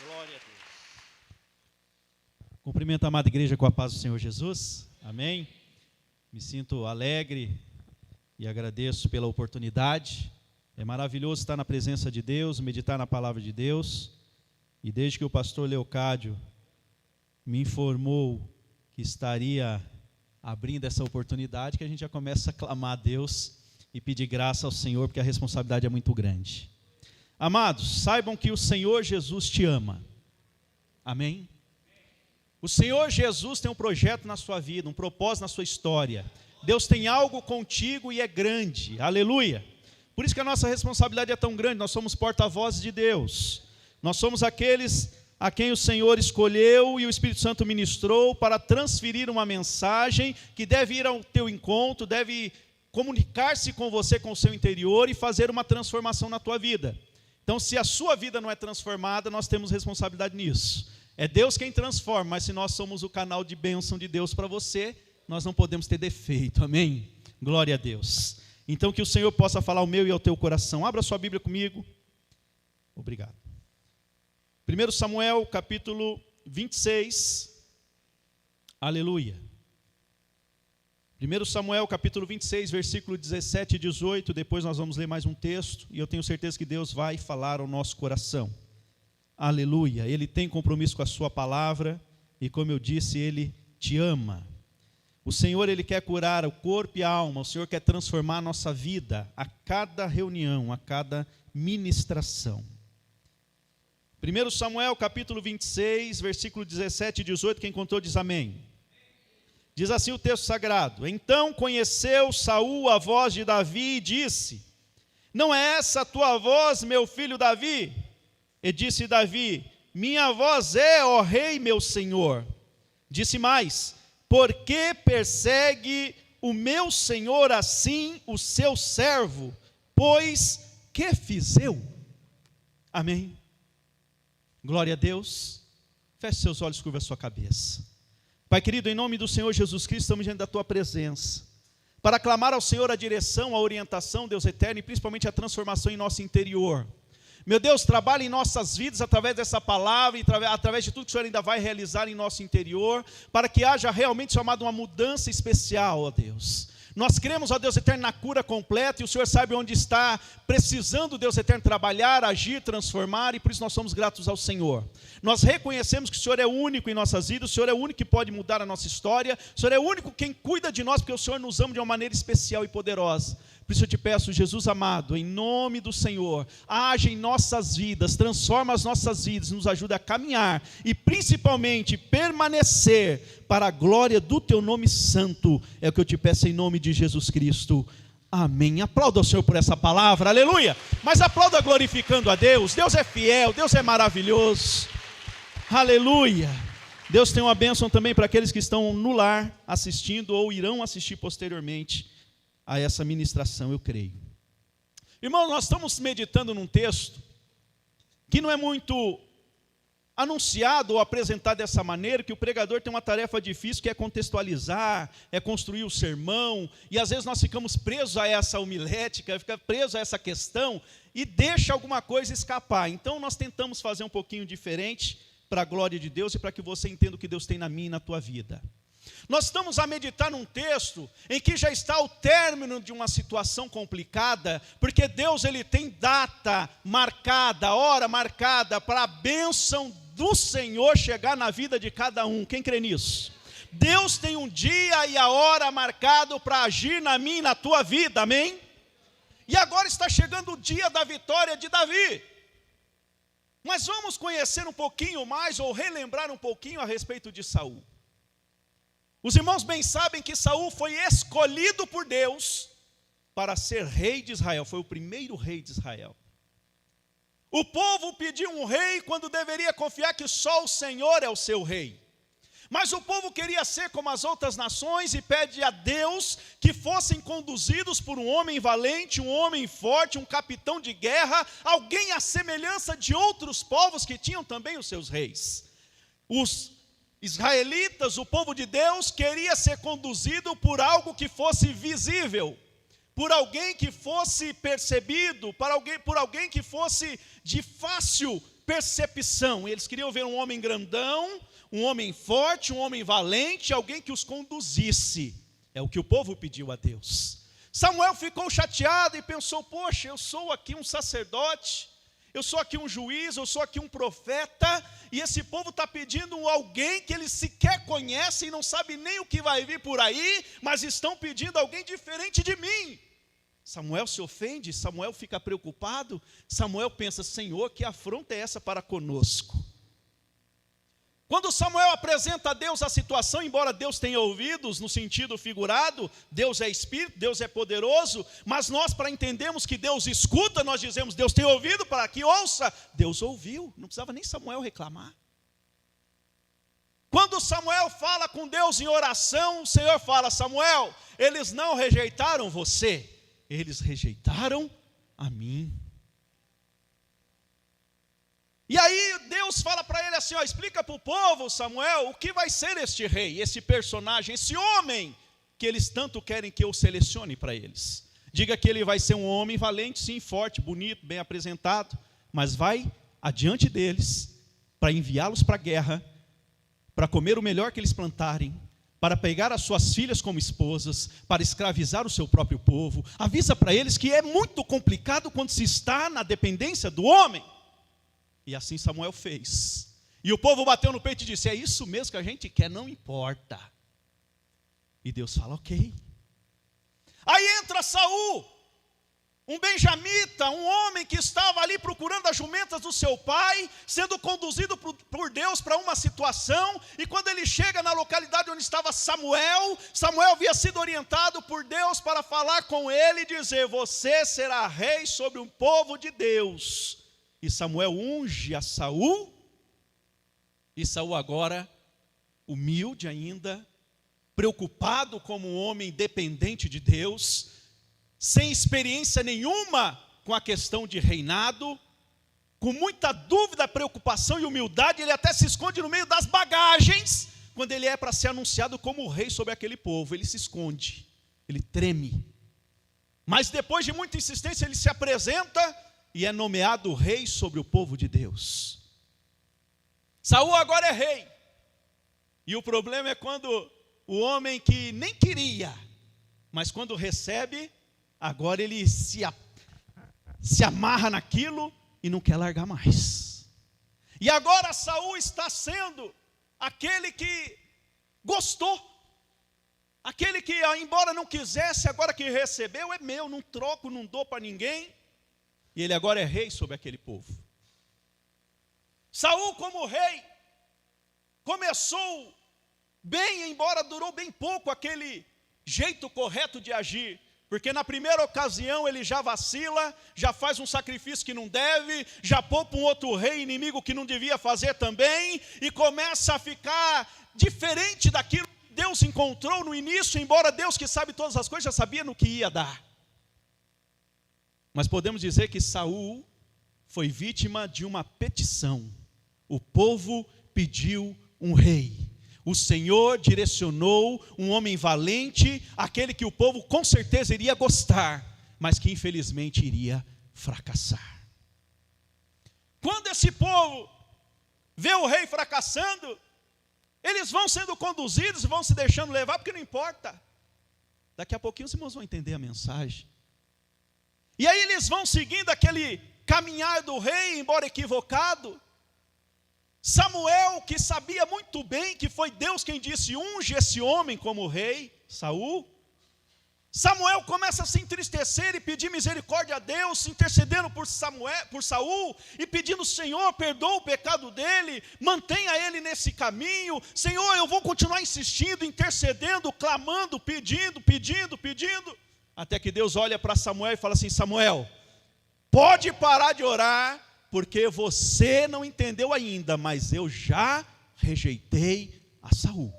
Glória a Deus. Cumprimento a amada igreja com a paz do Senhor Jesus. Amém. Me sinto alegre e agradeço pela oportunidade. É maravilhoso estar na presença de Deus, meditar na palavra de Deus. E desde que o pastor Leocádio me informou que estaria abrindo essa oportunidade, que a gente já começa a clamar a Deus e pedir graça ao Senhor, porque a responsabilidade é muito grande. Amados, saibam que o Senhor Jesus te ama. Amém? O Senhor Jesus tem um projeto na sua vida, um propósito na sua história. Deus tem algo contigo e é grande. Aleluia. Por isso que a nossa responsabilidade é tão grande. Nós somos porta-vozes de Deus. Nós somos aqueles a quem o Senhor escolheu e o Espírito Santo ministrou para transferir uma mensagem que deve ir ao teu encontro, deve comunicar-se com você, com o seu interior e fazer uma transformação na tua vida. Então, se a sua vida não é transformada, nós temos responsabilidade nisso. É Deus quem transforma, mas se nós somos o canal de bênção de Deus para você, nós não podemos ter defeito, amém? Glória a Deus. Então, que o Senhor possa falar ao meu e ao teu coração. Abra sua Bíblia comigo. Obrigado. 1 Samuel, capítulo 26. Aleluia. 1 Samuel, capítulo 26, versículo 17 e 18. Depois nós vamos ler mais um texto. E eu tenho certeza que Deus vai falar ao nosso coração. Aleluia. Ele tem compromisso com a sua palavra. E como eu disse, Ele te ama. O Senhor, Ele quer curar o corpo e a alma. O Senhor quer transformar a nossa vida a cada reunião, a cada ministração. 1 Samuel, capítulo 26, versículo 17 e 18. Quem encontrou diz amém. Diz assim o texto sagrado: Então conheceu Saul a voz de Davi e disse: Não é essa a tua voz, meu filho Davi? E disse Davi: Minha voz é, ó rei, meu senhor. Disse mais: Por que persegue o meu senhor assim o seu servo? Pois que fiz eu? Amém. Glória a Deus. Feche seus olhos, curva a sua cabeça. Pai querido, em nome do Senhor Jesus Cristo, estamos diante da tua presença, para clamar ao Senhor a direção, a orientação, Deus eterno, e principalmente a transformação em nosso interior. Meu Deus, trabalhe em nossas vidas através dessa palavra, e através de tudo que o Senhor ainda vai realizar em nosso interior, para que haja realmente, chamado, uma mudança especial, ó Deus. Nós cremos, ó Deus eterno, na cura completa, e o Senhor sabe onde está precisando, Deus eterno, trabalhar, agir, transformar, e por isso nós somos gratos ao Senhor. Nós reconhecemos que o Senhor é único em nossas vidas, o Senhor é o único que pode mudar a nossa história, o Senhor é o único quem cuida de nós, porque o Senhor nos ama de uma maneira especial e poderosa. Por isso eu te peço, Jesus amado, em nome do Senhor, age em nossas vidas, transforma as nossas vidas, nos ajuda a caminhar e principalmente permanecer para a glória do teu nome santo. É o que eu te peço em nome de Jesus Cristo. Amém. Aplauda o Senhor por essa palavra, aleluia. Mas aplauda glorificando a Deus. Deus é fiel, Deus é maravilhoso. Aleluia. Deus tem uma bênção também para aqueles que estão no lar assistindo ou irão assistir posteriormente a essa ministração, eu creio. Irmão, nós estamos meditando num texto que não é muito anunciado ou apresentado dessa maneira, que o pregador tem uma tarefa difícil, que é contextualizar, é construir o sermão, e às vezes nós ficamos presos a essa homilética, fica preso a essa questão, e deixa alguma coisa escapar. Então nós tentamos fazer um pouquinho diferente, para a glória de Deus, e para que você entenda o que Deus tem na minha e na tua vida. Nós estamos a meditar num texto em que já está o término de uma situação complicada, porque Deus, Ele tem data marcada, hora marcada para a bênção do Senhor chegar na vida de cada um. Quem crê nisso? Deus tem um dia e a hora marcado para agir na minha e na tua vida, amém? E agora está chegando o dia da vitória de Davi. Mas vamos conhecer um pouquinho mais, ou relembrar um pouquinho a respeito de Saul. Os irmãos bem sabem que Saul foi escolhido por Deus para ser rei de Israel. Foi o primeiro rei de Israel. O povo pediu um rei quando deveria confiar que só o Senhor é o seu rei. Mas o povo queria ser como as outras nações e pede a Deus que fossem conduzidos por um homem valente, um homem forte, um capitão de guerra, alguém à semelhança de outros povos que tinham também os seus reis. Os israelitas, o povo de Deus, queria ser conduzido por algo que fosse visível, por alguém que fosse percebido, por alguém que fosse de fácil percepção. Eles queriam ver um homem grandão, um homem forte, um homem valente, alguém que os conduzisse. É o que o povo pediu a Deus. Samuel ficou chateado e pensou: poxa, eu sou aqui um sacerdote, eu sou aqui um juiz, eu sou aqui um profeta, e esse povo está pedindo alguém que eles sequer conhecem, não sabe nem o que vai vir por aí, mas estão pedindo alguém diferente de mim. Samuel se ofende, Samuel fica preocupado, Samuel pensa: Senhor, que afronta é essa para conosco? Quando Samuel apresenta a Deus a situação, embora Deus tenha ouvidos no sentido figurado, Deus é Espírito, Deus é poderoso, mas nós, para entendermos que Deus escuta, nós dizemos: Deus tem ouvido para que ouça. Deus ouviu, não precisava nem Samuel reclamar. Quando Samuel fala com Deus em oração, o Senhor fala: Samuel, eles não rejeitaram você, eles rejeitaram a mim. E aí Deus fala para ele assim: explica para o povo, Samuel, o que vai ser este rei, esse personagem, esse homem que eles tanto querem que eu selecione para eles. Diga que ele vai ser um homem valente, sim, forte, bonito, bem apresentado, mas vai adiante deles para enviá-los para a guerra, para comer o melhor que eles plantarem, para pegar as suas filhas como esposas, para escravizar o seu próprio povo. Avisa para eles que é muito complicado quando se está na dependência do homem. E assim Samuel fez. E o povo bateu no peito e disse: é isso mesmo que a gente quer, não importa. E Deus fala: ok. Aí entra Saul, um benjamita, um homem que estava ali procurando as jumentas do seu pai, sendo conduzido por Deus para uma situação, e quando ele chega na localidade onde estava Samuel, Samuel havia sido orientado por Deus para falar com ele e dizer: você será rei sobre um povo de Deus. E Samuel unge a Saul, e Saul agora, humilde ainda, preocupado como um homem dependente de Deus, sem experiência nenhuma com a questão de reinado, com muita dúvida, preocupação e humildade, ele até se esconde no meio das bagagens, quando ele é para ser anunciado como rei sobre aquele povo. Ele se esconde, ele treme, mas depois de muita insistência ele se apresenta e é nomeado rei sobre o povo de Deus. Saul agora é rei. E o problema é quando o homem que nem queria, mas quando recebe, agora ele se amarra naquilo e não quer largar mais. E agora Saul está sendo aquele que gostou, aquele que, embora não quisesse, agora que recebeu, é meu, não troco, não dou para ninguém. E ele agora é rei sobre aquele povo. Saul, como rei, começou bem, embora durou bem pouco aquele jeito correto de agir. Porque na primeira ocasião ele já vacila, já faz um sacrifício que não deve, já poupa um outro rei inimigo que não devia fazer também, e começa a ficar diferente daquilo que Deus encontrou no início, embora Deus, que sabe todas as coisas, já sabia no que ia dar. Mas podemos dizer que Saul foi vítima de uma petição. O povo pediu um rei. O Senhor direcionou um homem valente, aquele que o povo com certeza iria gostar, mas que infelizmente iria fracassar. Quando esse povo vê o rei fracassando, eles vão sendo conduzidos, vão se deixando levar, porque não importa. Daqui a pouquinho os irmãos vão entender a mensagem. E aí eles vão seguindo aquele caminhar do rei, embora equivocado. Samuel, que sabia muito bem que foi Deus quem disse: unge esse homem como rei, Saul. Samuel começa a se entristecer e pedir misericórdia a Deus, intercedendo por Saul, e pedindo: Senhor, perdoa o pecado dele, mantenha ele nesse caminho. Senhor, eu vou continuar insistindo, intercedendo, clamando, pedindo. Até que Deus olha para Samuel e fala assim: Samuel, pode parar de orar, porque você não entendeu ainda, mas eu já rejeitei a Saul.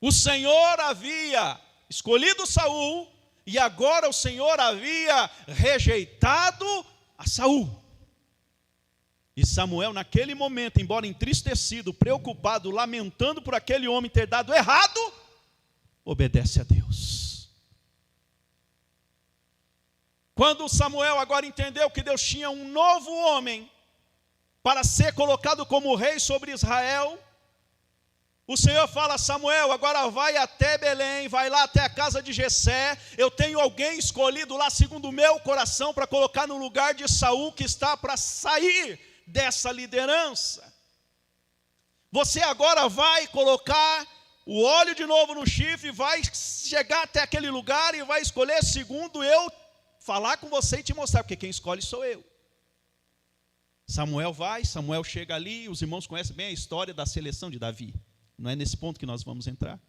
O Senhor havia escolhido Saul, e agora o Senhor havia rejeitado a Saul. E Samuel, naquele momento, embora entristecido, preocupado, lamentando por aquele homem ter dado errado, obedece a Deus. Quando Samuel agora entendeu que Deus tinha um novo homem para ser colocado como rei sobre Israel, o Senhor fala: Samuel, agora vai até Belém, vai lá até a casa de Jessé, eu tenho alguém escolhido lá segundo o meu coração para colocar no lugar de Saul, que está para sair dessa liderança. Você agora vai colocar o óleo de novo no chifre, vai chegar até aquele lugar e vai escolher segundo eu falar com você e te mostrar, porque quem escolhe sou eu. Samuel vai, Samuel chega ali, os irmãos conhecem bem a história da seleção de Davi. Não é nesse ponto que nós vamos entrar.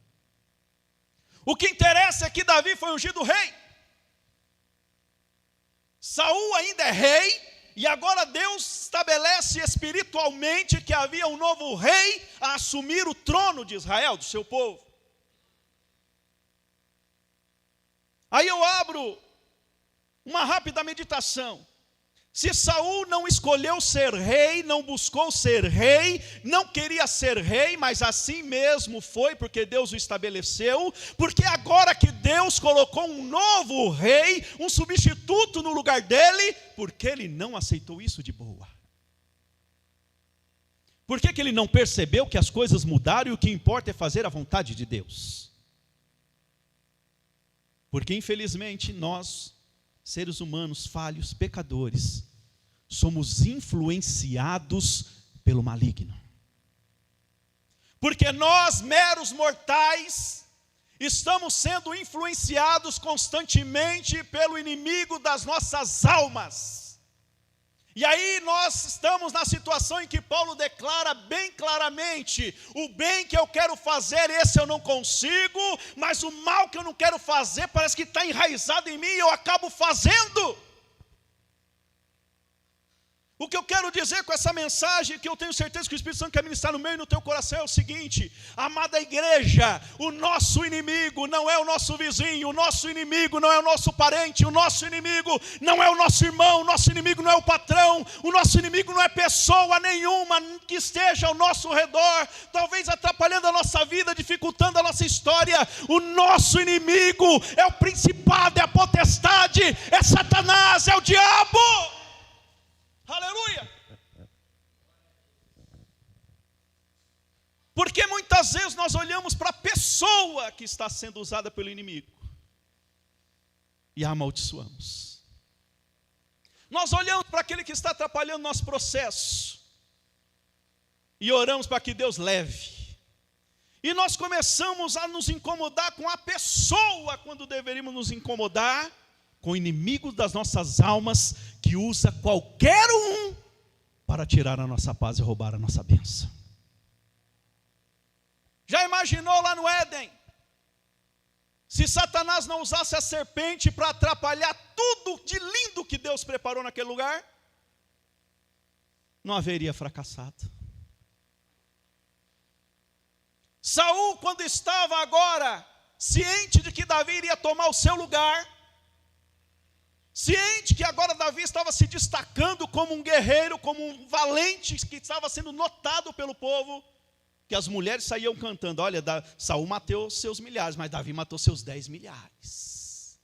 O que interessa é que Davi foi ungido rei. Saul ainda é rei, e agora Deus estabelece espiritualmente que havia um novo rei a assumir o trono de Israel, do seu povo. Aí eu abro uma rápida meditação. Se Saul não escolheu ser rei, não buscou ser rei, não queria ser rei, mas assim mesmo foi, porque Deus o estabeleceu, porque agora que Deus colocou um novo rei, um substituto no lugar dele, porque ele não aceitou isso de boa? Por que ele não percebeu que as coisas mudaram e o que importa é fazer a vontade de Deus? Porque infelizmente nós, seres humanos falhos, pecadores, somos influenciados pelo maligno. Porque nós, meros mortais, estamos sendo influenciados constantemente pelo inimigo das nossas almas. E aí nós estamos na situação em que Paulo declara bem claramente: o bem que eu quero fazer, esse eu não consigo, mas o mal que eu não quero fazer, parece que está enraizado em mim e eu acabo fazendo. O que eu quero dizer com essa mensagem, que eu tenho certeza que o Espírito Santo quer ministrar no meio e no teu coração, é o seguinte: amada igreja, o nosso inimigo não é o nosso vizinho, o nosso inimigo não é o nosso parente, o nosso inimigo não é o nosso irmão, o nosso inimigo não é o patrão, o nosso inimigo não é pessoa nenhuma que esteja ao nosso redor, talvez atrapalhando a nossa vida, dificultando a nossa história. O nosso inimigo é o principado, é a potestade, é Satanás, é o diabo. Aleluia! Porque muitas vezes nós olhamos para a pessoa que está sendo usada pelo inimigo e a amaldiçoamos. Nós olhamos para aquele que está atrapalhando nosso processo e oramos para que Deus leve. E nós começamos a nos incomodar com a pessoa, quando deveríamos nos incomodar com o inimigo das nossas almas, que usa qualquer um para tirar a nossa paz e roubar a nossa bênção. Já imaginou lá no Éden? Se Satanás não usasse a serpente para atrapalhar tudo de lindo que Deus preparou naquele lugar, não haveria fracassado. Saul, quando estava agora ciente de que Davi iria tomar o seu lugar, ciente que agora Davi estava se destacando como um guerreiro, como um valente, que estava sendo notado pelo povo, que as mulheres saíam cantando: olha, Saul matou seus milhares, mas Davi matou seus 10 milhares.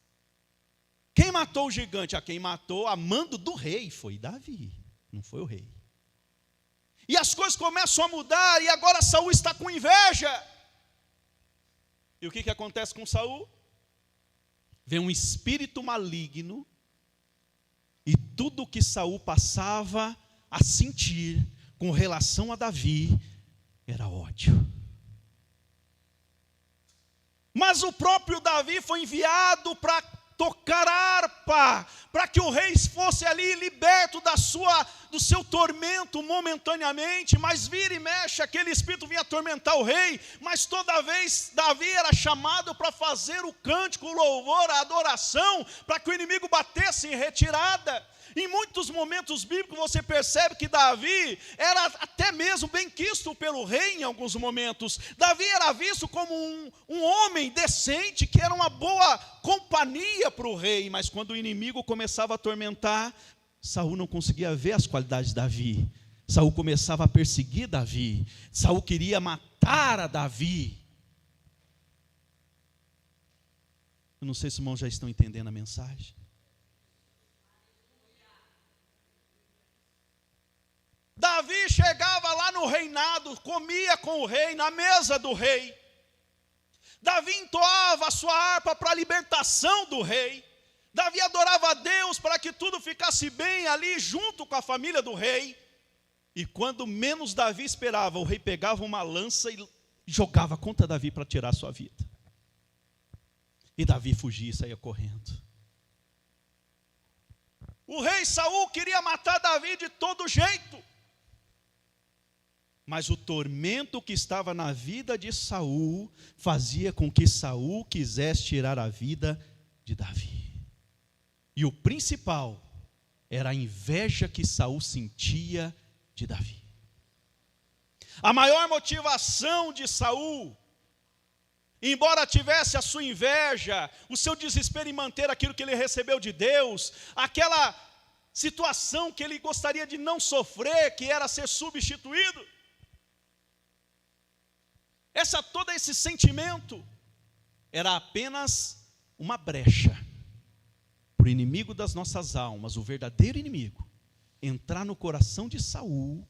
Quem matou o gigante? A quem matou a mando do rei foi Davi, não foi o rei. E as coisas começam a mudar, e agora Saul está com inveja. E o que acontece com Saul? Vem um espírito maligno, e tudo que Saul passava a sentir com relação a Davi era ódio. Mas o próprio Davi foi enviado para tocar harpa, para que o rei fosse ali liberto do seu tormento momentaneamente, mas vira e mexe, aquele espírito vinha atormentar o rei, mas toda vez Davi era chamado para fazer o cântico, o louvor, a adoração, para que o inimigo batesse em retirada. Em muitos momentos bíblicos você percebe que Davi era até mesmo bem quisto pelo rei em alguns momentos. Davi era visto como um homem decente, que era uma boa companhia para o rei, mas quando o inimigo começava a atormentar, Saul não conseguia ver as qualidades de Davi. Saul começava a perseguir Davi. Saul queria matar a Davi. Eu não sei se os irmãos já estão entendendo a mensagem. no reinado, comia com o rei, na mesa do rei. Davi entoava a sua harpa para a libertação do rei. Davi adorava a Deus para que tudo ficasse bem ali junto com a família do rei. E quando menos Davi esperava, o rei pegava uma lança e jogava contra Davi para tirar a sua vida. E Davi fugia e saía correndo. O rei Saul queria matar Davi de todo jeito. Mas o tormento que estava na vida de Saul fazia com que Saul quisesse tirar a vida de Davi. E o principal era a inveja que Saul sentia de Davi. A maior motivação de Saul, embora tivesse a sua inveja, o seu desespero em manter aquilo que ele recebeu de Deus, aquela situação que ele gostaria de não sofrer, que era ser substituído, todo esse sentimento era apenas uma brecha para o inimigo das nossas almas, o verdadeiro inimigo, entrar no coração de Saul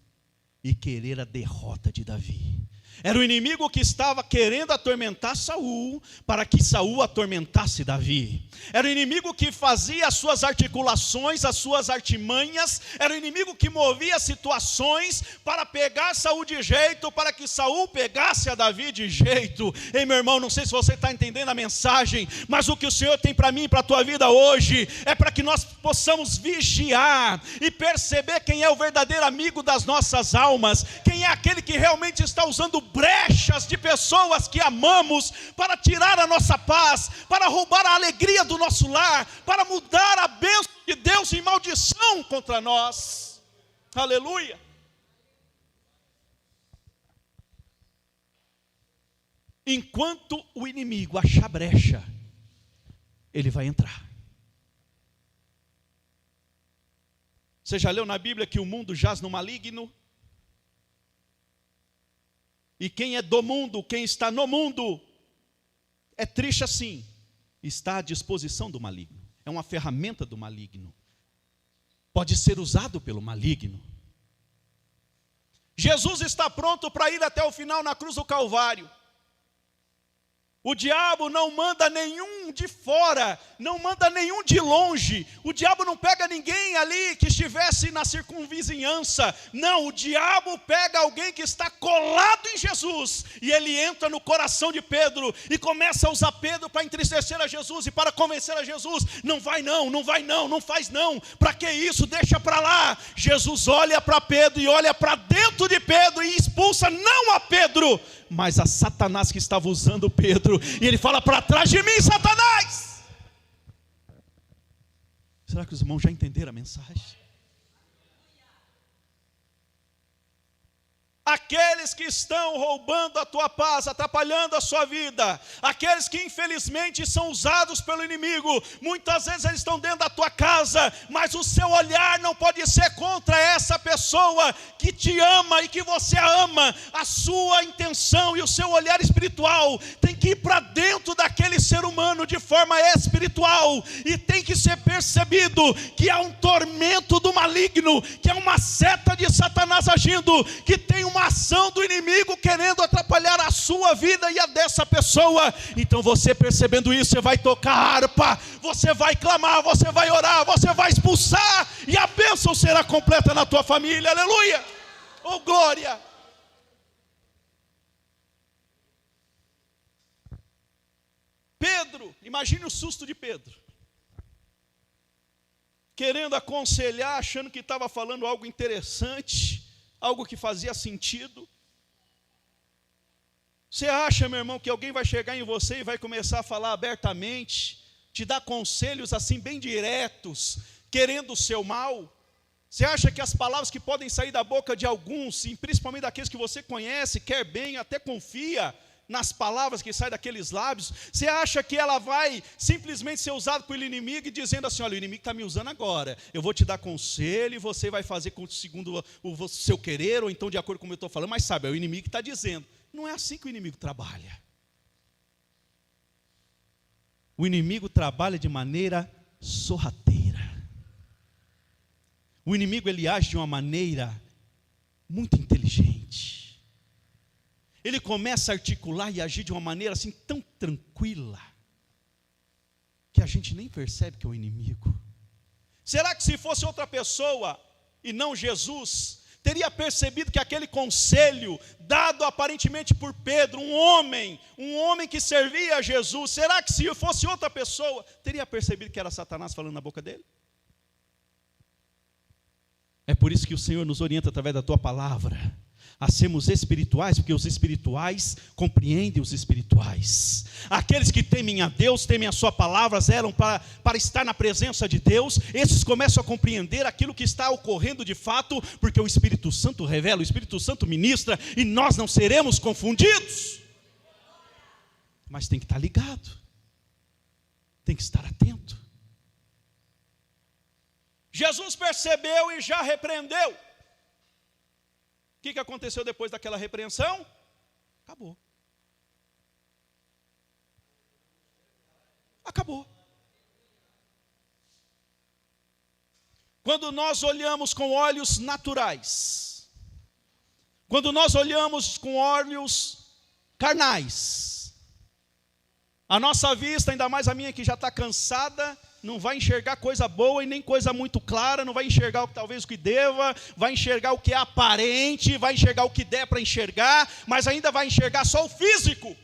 e querer a derrota de Davi. Era o inimigo que estava querendo atormentar Saul, para que Saul atormentasse Davi. Era o inimigo que fazia as suas articulações, as suas artimanhas. Era o inimigo que movia situações para pegar Saul de jeito, para que Saul pegasse a Davi de jeito. Ei, meu irmão, não sei se você está entendendo a mensagem, mas o que o Senhor tem para mim e para a tua vida hoje, é para que nós possamos vigiar e perceber quem é o verdadeiro amigo das nossas almas, quem é aquele que realmente está usando brechas de pessoas que amamos para tirar a nossa paz, para roubar a alegria do nosso lar, para mudar a bênção de Deus em maldição contra nós. Aleluia. Enquanto o inimigo achar brecha, ele vai entrar. Você já leu na Bíblia que o mundo jaz no maligno? E quem é do mundo, quem está no mundo, é triste assim, está à disposição do maligno. É uma ferramenta do maligno. Pode ser usado pelo maligno. Jesus está pronto para ir até o final na cruz do Calvário. O diabo não manda nenhum de fora, não manda nenhum de longe. O diabo não pega ninguém ali que estivesse na circunvizinhança. Não, o diabo pega alguém que está colado em Jesus. E ele entra no coração de Pedro e começa a usar Pedro para entristecer a Jesus e para convencer a Jesus. Não vai não, não vai não, não faz não. Para que isso? Deixa para lá. Jesus olha para Pedro e olha para dentro de Pedro e expulsa não a Pedro, mas a Satanás que estava usando Pedro. E ele fala: para trás de mim, Satanás. Será que os irmãos já entenderam a mensagem? Aqueles que estão roubando a tua paz, atrapalhando a sua vida, aqueles que infelizmente são usados pelo inimigo, muitas vezes eles estão dentro da tua casa, mas o seu olhar não pode ser contra essa pessoa que te ama e que você a ama. A sua intenção e o seu olhar espiritual tem que ir para dentro daquele ser humano de forma espiritual, e tem que ser percebido que há um tormento do maligno, que é uma seta de Satanás agindo, que tem uma ação do inimigo querendo atrapalhar a sua vida e a dessa pessoa. Então você percebendo isso, você vai tocar a harpa, você vai clamar, você vai orar, você vai expulsar, e a bênção será completa na tua família. Aleluia, oh glória. Pedro, imagine o susto de Pedro, querendo aconselhar, achando que estava falando algo interessante, algo que fazia sentido. Você acha, meu irmão, que alguém vai chegar em você e vai começar a falar abertamente, te dar conselhos assim bem diretos, querendo o seu mal? Você acha que as palavras que podem sair da boca de alguns, e principalmente daqueles que você conhece, quer bem, até confia nas palavras que saem daqueles lábios, você acha que ela vai simplesmente ser usada pelo inimigo e dizendo assim: olha, o inimigo está me usando agora, eu vou te dar conselho e você vai fazer segundo o seu querer, ou então de acordo com o que eu estou falando, mas sabe, é o inimigo que está dizendo. Não é assim que o inimigo trabalha. O inimigo trabalha de maneira sorrateira. O inimigo, ele age de uma maneira muito inteligente. ele começa a articular e agir de uma maneira assim tão tranquila, que a gente nem percebe que é o inimigo. Será que se fosse outra pessoa e não Jesus, teria percebido que aquele conselho dado aparentemente por Pedro, um homem que servia a Jesus, será que se fosse outra pessoa, teria percebido que era Satanás falando na boca dele? É por isso que o Senhor nos orienta através da tua palavra a sermos espirituais, porque os espirituais compreendem os espirituais. Aqueles que temem a Deus, temem a sua palavra, zelam para estar na presença de Deus, esses começam a compreender aquilo que está ocorrendo de fato, porque o Espírito Santo revela, o Espírito Santo ministra, e nós não seremos confundidos. Mas tem que estar ligado, tem que estar atento. Jesus percebeu e já repreendeu. O que aconteceu depois daquela repreensão? Acabou. Acabou. Quando nós olhamos com olhos naturais, quando nós olhamos com olhos carnais, a nossa vista, ainda mais a minha que já está cansada, não vai enxergar coisa boa e nem coisa muito clara, não vai enxergar talvez o que deva, vai enxergar o que é aparente, vai enxergar o que der para enxergar, mas ainda vai enxergar só o físico.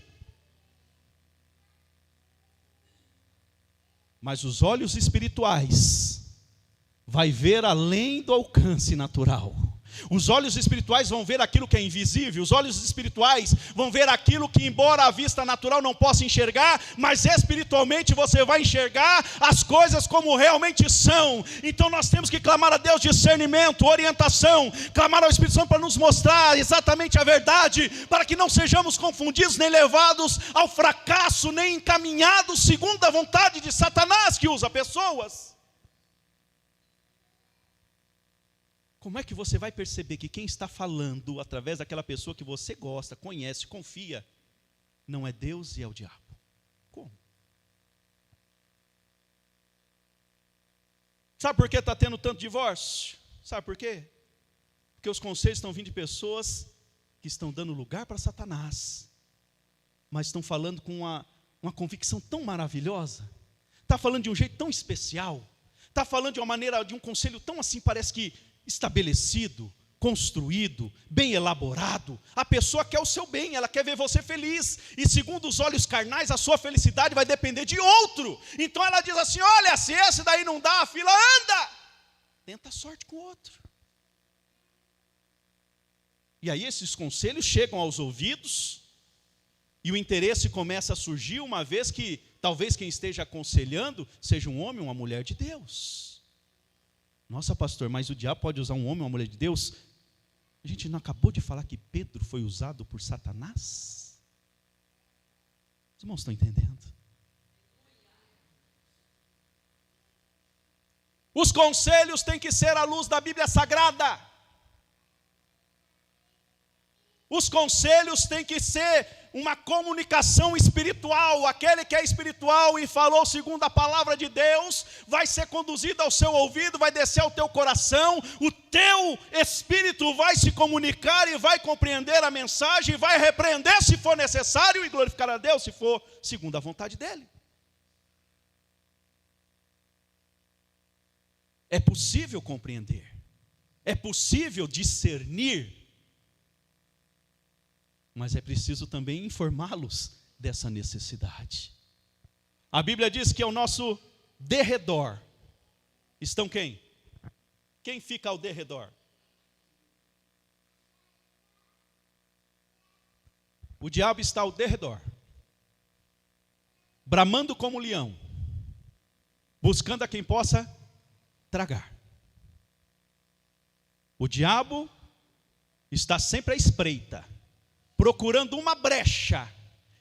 Mas os olhos espirituais vai ver além do alcance natural. Os olhos espirituais vão ver aquilo que é invisível. Os olhos espirituais vão ver aquilo que, embora a vista natural não possa enxergar, mas espiritualmente você vai enxergar as coisas como realmente são. Então nós temos que clamar a Deus discernimento, orientação, clamar ao Espírito Santo para nos mostrar exatamente a verdade, para que não sejamos confundidos, nem levados ao fracasso, nem encaminhados segundo a vontade de Satanás, que usa pessoas. Como é que você vai perceber que quem está falando através daquela pessoa que você gosta, conhece, confia, não é Deus e é o diabo? Como? Sabe por que está tendo tanto divórcio? Sabe por quê? Porque os conselhos estão vindo de pessoas que estão dando lugar para Satanás, mas estão falando com uma convicção tão maravilhosa, está falando de um jeito tão especial, está falando de uma maneira, de um conselho tão assim, parece que estabelecido, construído, bem elaborado. A pessoa quer o seu bem, ela quer ver você feliz, e segundo os olhos carnais, a sua felicidade vai depender de outro. Então ela diz assim: olha, se esse daí não dá, a fila anda, tenta a sorte com o outro. E aí esses conselhos chegam aos ouvidos, e o interesse começa a surgir, uma vez que talvez quem esteja aconselhando seja um homem ou uma mulher de Deus. Nossa, pastor, mas o diabo pode usar um homem ou uma mulher de Deus? A gente não acabou de falar que Pedro foi usado por Satanás? Os irmãos estão entendendo? Os conselhos têm que ser à luz da Bíblia Sagrada. Os conselhos têm que ser uma comunicação espiritual. Aquele que é espiritual e falou segundo a palavra de Deus, vai ser conduzido ao seu ouvido, vai descer ao teu coração, o teu espírito vai se comunicar e vai compreender a mensagem, e vai repreender se for necessário e glorificar a Deus se for segundo a vontade dele. É possível compreender, é possível discernir, mas é preciso também informá-los dessa necessidade. A Bíblia diz que ao nosso derredor estão quem? Quem fica ao derredor? O diabo está ao derredor, bramando como leão, buscando a quem possa tragar. O diabo está sempre à espreita, procurando uma brecha,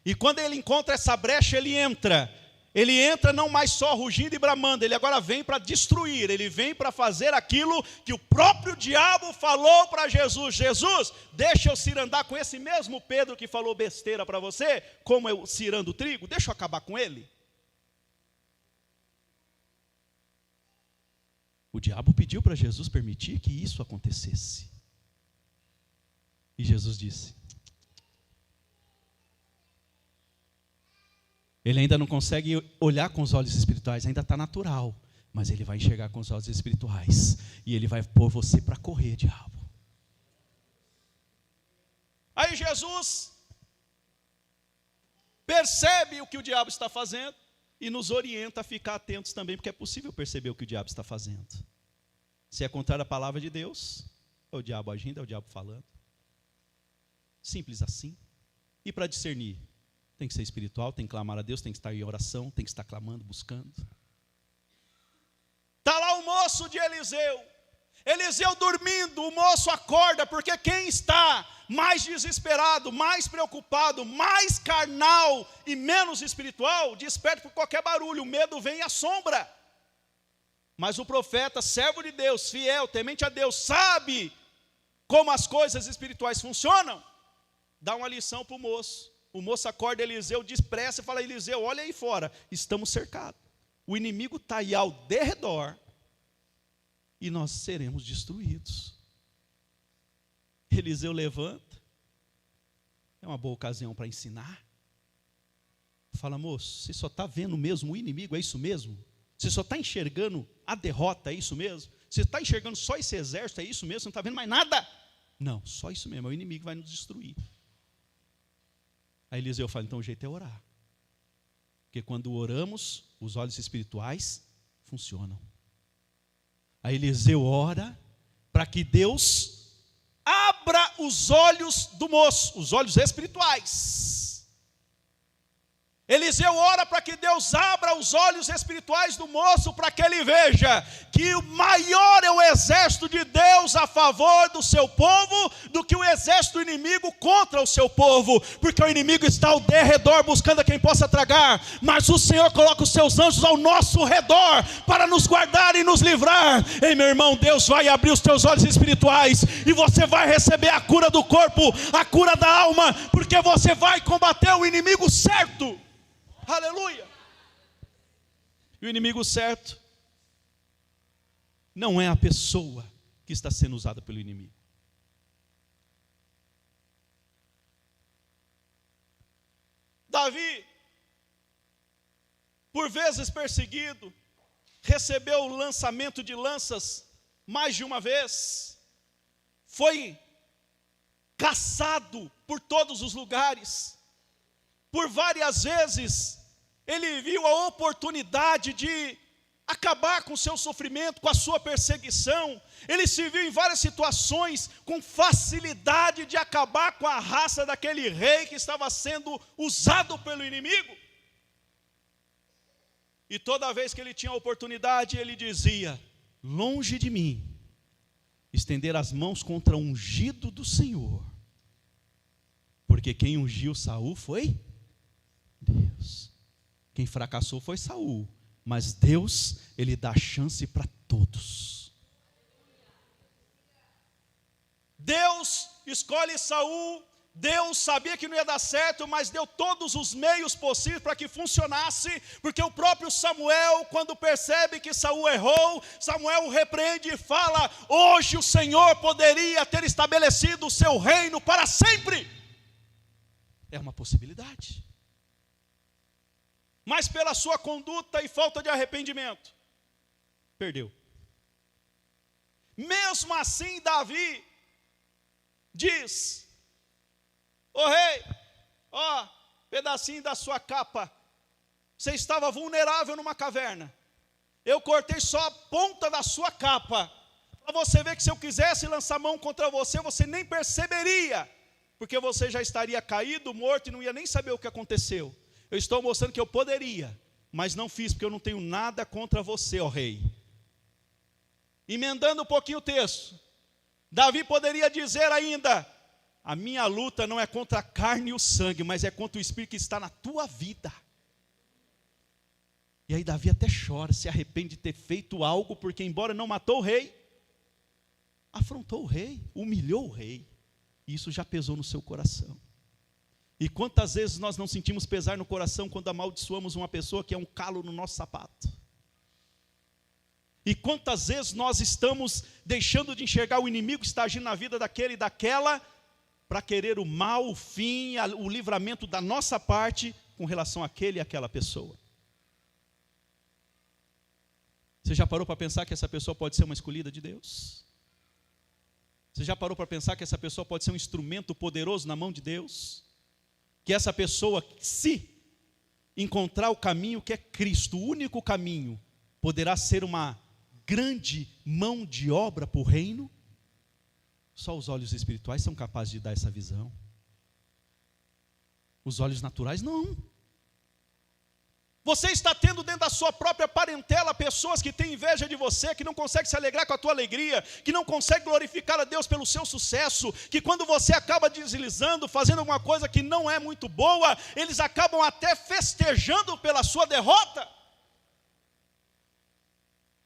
e quando ele encontra essa brecha, ele entra não mais só rugindo e bramando, ele agora vem para destruir, ele vem para fazer aquilo que o próprio diabo falou para Jesus: Jesus, deixa eu cirandar com esse mesmo Pedro que falou besteira para você, como eu cirando o trigo, deixa eu acabar com ele. O diabo pediu para Jesus permitir que isso acontecesse, e Jesus disse: Ele ainda não consegue olhar com os olhos espirituais, ainda está natural. Mas ele vai enxergar com os olhos espirituais. E ele vai pôr você para correr, diabo. Aí Jesus percebe o que o diabo está fazendo e nos orienta a ficar atentos também, porque é possível perceber o que o diabo está fazendo. Se é contrário à palavra de Deus, é o diabo agindo, é o diabo falando. Simples assim. E para discernir, tem que ser espiritual, tem que clamar a Deus, tem que estar em oração, tem que estar clamando, buscando. Está lá o moço de Eliseu. Eliseu dormindo, o moço acorda, porque quem está mais desesperado, mais preocupado, mais carnal e menos espiritual, desperta por qualquer barulho, o medo vem e assombra. Mas o profeta, servo de Deus, fiel, temente a Deus, sabe como as coisas espirituais funcionam, dá uma lição para o moço. O moço acorda Eliseu, depressa e fala: Eliseu, olha aí fora, estamos cercados. O inimigo está aí ao derredor e nós seremos destruídos. Eliseu levanta, é uma boa ocasião para ensinar. Fala: moço, você só está vendo mesmo o inimigo, é isso mesmo? Você só está enxergando a derrota, é isso mesmo? Você está enxergando só esse exército, é isso mesmo? Você não está vendo mais nada? Não, só isso mesmo, é o inimigo que vai nos destruir. Aí Eliseu fala: então o jeito é orar. Porque quando oramos, os olhos espirituais funcionam. Aí Eliseu ora para que Deus abra os olhos do moço, os olhos espirituais. Eliseu ora para que Deus abra os olhos espirituais do moço, para que ele veja que o maior é o exército de Deus a favor do seu povo, do que o exército inimigo contra o seu povo, porque o inimigo está ao derredor buscando a quem possa tragar, mas o Senhor coloca os seus anjos ao nosso redor, para nos guardar e nos livrar. Ei, meu irmão, Deus vai abrir os teus olhos espirituais, e você vai receber a cura do corpo, a cura da alma, porque você vai combater o inimigo certo. Aleluia! E o inimigo certo não é a pessoa que está sendo usada pelo inimigo. Davi, por vezes perseguido, recebeu o lançamento de lanças mais de uma vez, foi caçado por todos os lugares. Por várias vezes, ele viu a oportunidade de acabar com o seu sofrimento, com a sua perseguição. Ele se viu em várias situações com facilidade de acabar com a raça daquele rei que estava sendo usado pelo inimigo. E toda vez que ele tinha a oportunidade, ele dizia: longe de mim estender as mãos contra o ungido do Senhor, porque quem ungiu Saul foi Deus. Quem fracassou foi Saul, mas Deus, ele dá chance para todos. Deus escolhe Saul. Deus sabia que não ia dar certo, mas deu todos os meios possíveis para que funcionasse, porque o próprio Samuel, quando percebe que Saul errou, Samuel o repreende e fala: hoje o Senhor poderia ter estabelecido o seu reino para sempre. É uma possibilidade. Mas pela sua conduta e falta de arrependimento, perdeu. Mesmo assim, Davi diz: ô rei, ó, pedacinho da sua capa, você estava vulnerável numa caverna, eu cortei só a ponta da sua capa, para você ver que se eu quisesse lançar mão contra você, você nem perceberia, porque você já estaria caído, morto, e não ia nem saber o que aconteceu. Eu estou mostrando que eu poderia, mas não fiz, porque eu não tenho nada contra você, ó rei. Emendando um pouquinho o texto, Davi poderia dizer ainda: a minha luta não é contra a carne e o sangue, mas é contra o Espírito que está na tua vida. E aí Davi até chora, se arrepende de ter feito algo, porque embora não matou o rei, afrontou o rei, humilhou o rei. E isso já pesou no seu coração. E quantas vezes nós não sentimos pesar no coração quando amaldiçoamos uma pessoa que é um calo no nosso sapato? E quantas vezes nós estamos deixando de enxergar o inimigo que está agindo na vida daquele e daquela, para querer o mal, o fim, o livramento da nossa parte, com relação àquele e àquela pessoa. Você já parou para pensar que essa pessoa pode ser uma escolhida de Deus? Você já parou para pensar que essa pessoa pode ser um instrumento poderoso na mão de Deus? Que essa pessoa, se encontrar o caminho que é Cristo, o único caminho, poderá ser uma grande mão de obra para o reino? Só os olhos espirituais são capazes de dar essa visão. Os olhos naturais não. Você está tendo dentro da sua própria parentela pessoas que têm inveja de você, que não conseguem se alegrar com a tua alegria, que não conseguem glorificar a Deus pelo seu sucesso, que quando você acaba deslizando, fazendo alguma coisa que não é muito boa, eles acabam até festejando pela sua derrota.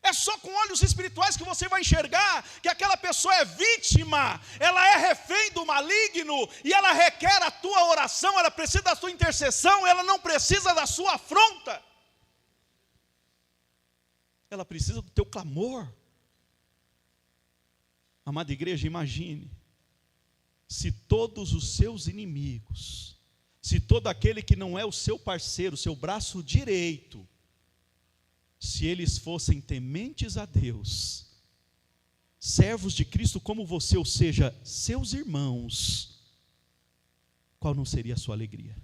É só com olhos espirituais que você vai enxergar que aquela pessoa é vítima, ela é refém do maligno, e ela requer a tua oração, ela precisa da tua intercessão, ela não precisa da sua afronta. Ela precisa do teu clamor. Amada igreja, imagine, se todos os seus inimigos, se todo aquele que não é o seu parceiro, o seu braço direito, se eles fossem tementes a Deus, servos de Cristo como você, ou seja, seus irmãos, qual não seria a sua alegria?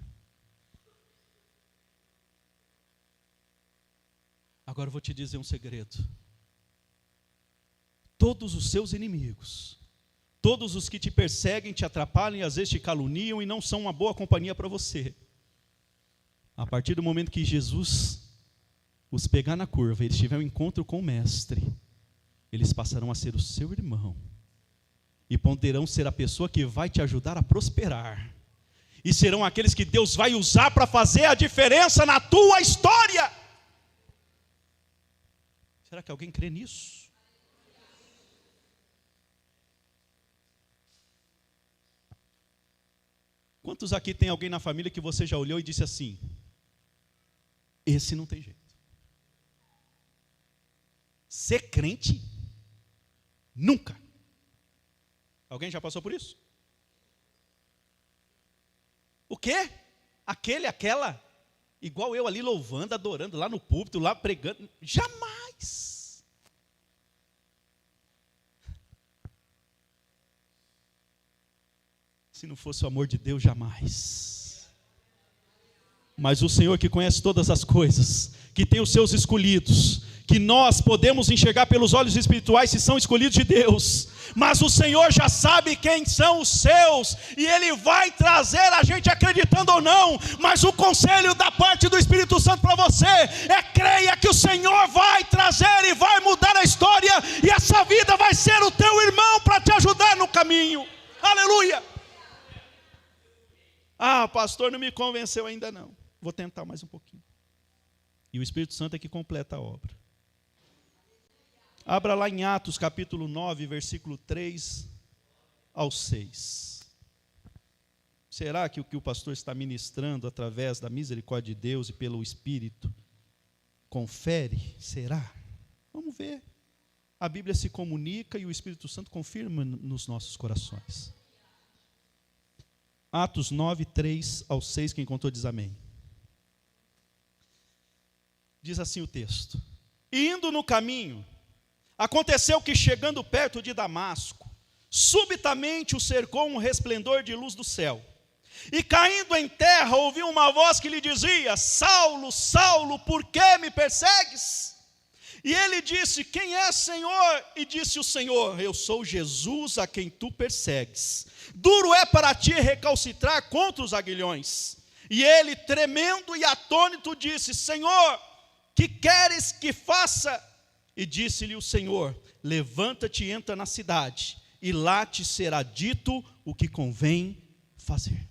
Agora eu vou te dizer um segredo. Todos os seus inimigos, todos os que te perseguem, te atrapalham e às vezes te caluniam e não são uma boa companhia para você, a partir do momento que Jesus os pegar na curva, eles tiverem um encontro com o Mestre, eles passarão a ser o seu irmão, e poderão ser a pessoa que vai te ajudar a prosperar, e serão aqueles que Deus vai usar para fazer a diferença na tua história. Será que alguém crê nisso? Quantos aqui tem alguém na família que você já olhou e disse assim: esse não tem jeito? Ser crente? Nunca. Alguém já passou por isso? O quê? Aquela, igual eu ali louvando, adorando, lá no púlpito, lá pregando. Jamais. Se não fosse o amor de Deus, jamais. Mas o Senhor que conhece todas as coisas, que tem os seus escolhidos, que nós podemos enxergar pelos olhos espirituais se são escolhidos de Deus, mas o Senhor já sabe quem são os seus, e Ele vai trazer a gente acreditando ou não, mas o conselho da parte do Espírito Santo para você é: creia que o Senhor vai trazer e vai mudar a história, e essa vida vai ser o teu irmão para te ajudar no caminho. Aleluia! Ah, pastor, não me convenceu ainda não, vou tentar mais um pouquinho. E o Espírito Santo é que completa a obra. Abra lá em Atos capítulo 9, versículo 3 ao 6. Será que o que o pastor está ministrando através da misericórdia de Deus e pelo Espírito confere? Será? Vamos ver. A Bíblia se comunica e o Espírito Santo confirma nos nossos corações. Atos 9, 3 ao 6, quem contou diz amém. Diz assim o texto: indo no caminho, aconteceu que, chegando perto de Damasco, subitamente o cercou um resplendor de luz do céu. E caindo em terra, ouviu uma voz que lhe dizia: Saulo, Saulo, por que me persegues? E ele disse: quem é, Senhor? E disse o Senhor: eu sou Jesus a quem tu persegues. Duro é para ti recalcitrar contra os aguilhões. E ele, tremendo e atônito, disse: Senhor, que queres que faça? E disse-lhe o Senhor: levanta-te e entra na cidade, e lá te será dito o que convém fazer.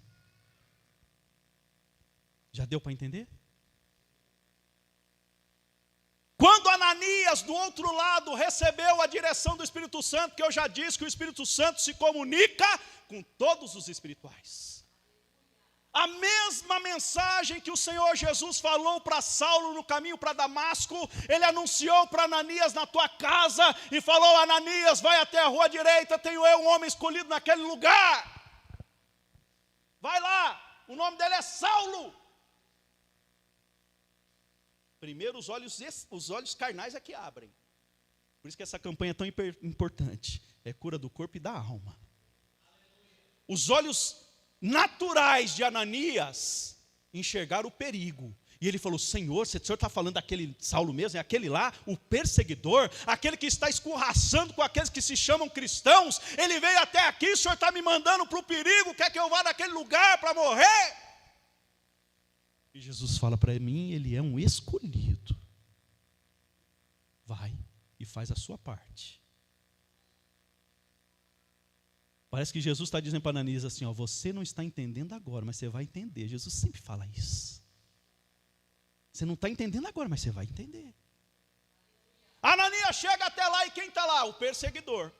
Já deu para entender? Quando Ananias, do outro lado, recebeu a direção do Espírito Santo, que eu já disse que o Espírito Santo se comunica com todos os espirituais. A mesma mensagem que o Senhor Jesus falou para Saulo no caminho para Damasco, Ele anunciou para Ananias na tua casa, e falou: Ananias, vai até a rua direita, tenho eu um homem escolhido naquele lugar. Vai lá, o nome dele é Saulo. Primeiro os olhos carnais é que abrem. Por isso que essa campanha é tão importante. É cura do corpo e da alma. Os olhos naturais de Ananias enxergaram o perigo. E ele falou: Senhor, se o Senhor está falando daquele Saulo mesmo, é aquele lá, o perseguidor, aquele que está escorraçando com aqueles que se chamam cristãos, ele veio até aqui, o Senhor está me mandando para o perigo, quer que eu vá naquele lugar para morrer? E Jesus fala para mim, ele é um escolhido. Vai e faz a sua parte. Parece que Jesus está dizendo para Ananias assim, ó, você não está entendendo agora, mas você vai entender. Jesus sempre fala isso. Você não está entendendo agora, mas você vai entender. Ananias chega até lá e quem está lá? O perseguidor.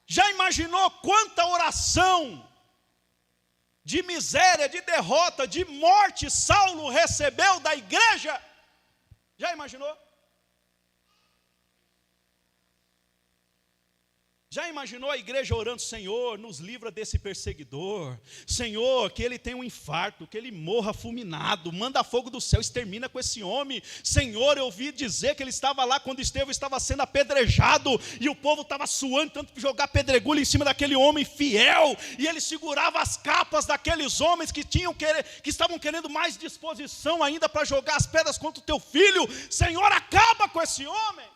Já imaginou quanta oração de miséria, de derrota, de morte Saulo recebeu da igreja? Já imaginou? Já imaginou a igreja orando, Senhor, nos livra desse perseguidor, Senhor, que ele tenha um infarto, que ele morra fulminado, manda fogo do céu, extermina com esse homem, Senhor, eu ouvi dizer que ele estava lá quando Estevão estava sendo apedrejado, e o povo estava suando, tanto para jogar pedregulho em cima daquele homem fiel, e ele segurava as capas daqueles homens que estavam querendo mais disposição ainda para jogar as pedras contra o teu filho, Senhor, acaba com esse homem.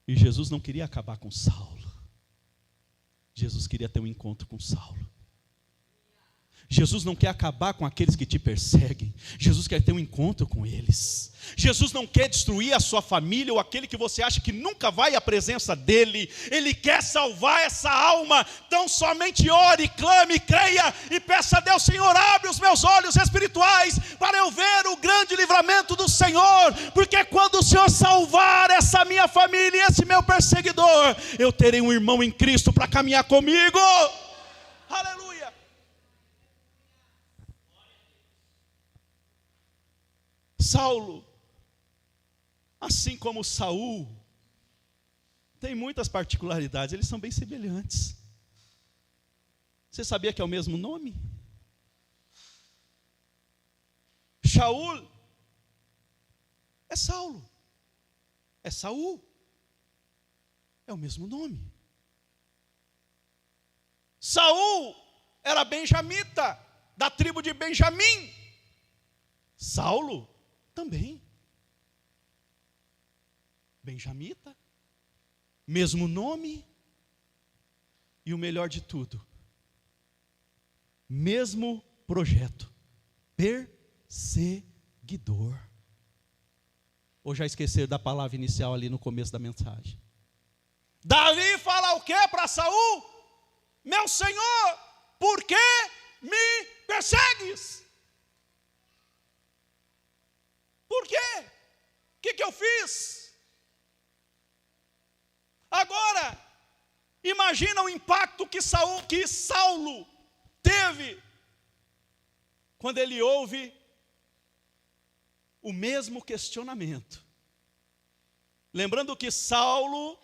E Jesus não queria acabar com Saulo. Jesus queria ter um encontro com Saulo. Jesus não quer acabar com aqueles que te perseguem. Jesus quer ter um encontro com eles. Jesus não quer destruir a sua família ou aquele que você acha que nunca vai à presença dele. Ele quer salvar essa alma. Então somente ore, clame, creia e peça a Deus, Senhor, abre os meus olhos espirituais para eu ver o grande livramento do Senhor. Porque quando o Senhor salvar essa minha família e esse meu perseguidor, eu terei um irmão em Cristo para caminhar comigo. Aleluia. Saulo, assim como Saul, tem muitas particularidades, eles são bem semelhantes. Você sabia que é o mesmo nome? Shaul é Saulo, é Saul, é o mesmo nome. Saul era benjamita, da tribo de Benjamim. Saulo também. Benjamita, mesmo nome, e o melhor de tudo, mesmo projeto, perseguidor. Ou já esqueceram da palavra inicial ali no começo da mensagem? Davi fala o que para Saul? Meu Senhor, por que me persegues? Por quê? O que eu fiz? Agora, imagina o impacto que Saulo teve quando ele ouve o mesmo questionamento. Lembrando que Saulo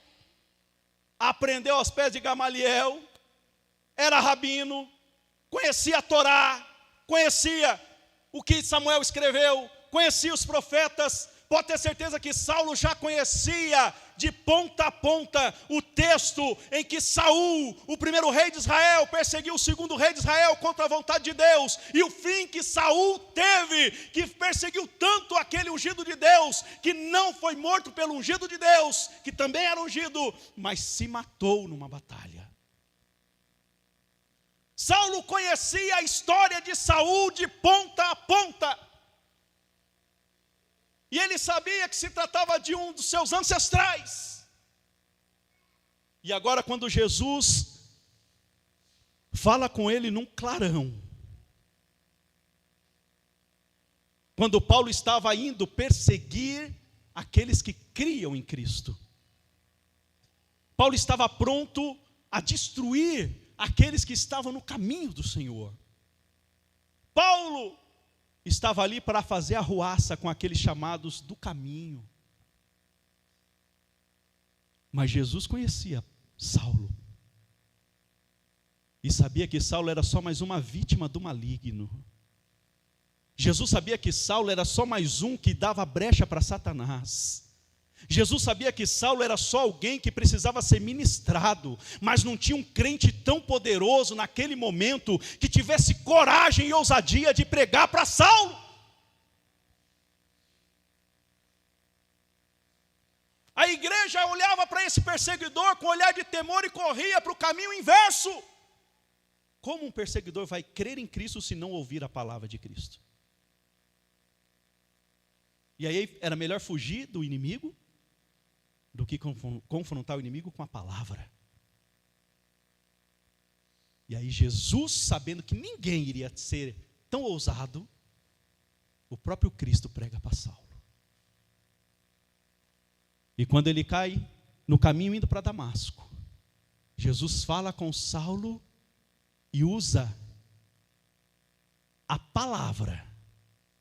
aprendeu aos pés de Gamaliel, era rabino, conhecia a Torá, conhecia o que Samuel escreveu, conhecia os profetas. Pode ter certeza que Saulo já conhecia de ponta a ponta o texto em que Saul, o primeiro rei de Israel, perseguiu o segundo rei de Israel contra a vontade de Deus, e o fim que Saul teve, que perseguiu tanto aquele ungido de Deus, que não foi morto pelo ungido de Deus, que também era ungido, mas se matou numa batalha. Saulo conhecia a história de Saul de ponta a ponta. E ele sabia que se tratava de um dos seus ancestrais. E agora quando Jesus fala com ele num clarão, quando Paulo estava indo perseguir aqueles que criam em Cristo, Paulo estava pronto a destruir aqueles que estavam no caminho do Senhor. Paulo estava ali para fazer arruaça com aqueles chamados do caminho. Mas Jesus conhecia Saulo. e sabia que Saulo era só mais uma vítima do maligno. Jesus sabia que Saulo era só mais um que dava brecha para Satanás. Jesus sabia que Saulo era só alguém que precisava ser ministrado, mas não tinha um crente tão poderoso naquele momento que tivesse coragem e ousadia de pregar para Saulo. A igreja olhava para esse perseguidor com um olhar de temor e corria para o caminho inverso. Como um perseguidor vai crer em Cristo se não ouvir a palavra de Cristo? E aí era melhor fugir do inimigo do que confrontar o inimigo com a palavra. E aí Jesus, sabendo que ninguém iria ser tão ousado, o próprio Cristo prega para Saulo. E quando ele cai no caminho indo para Damasco, Jesus fala com Saulo e usa a palavra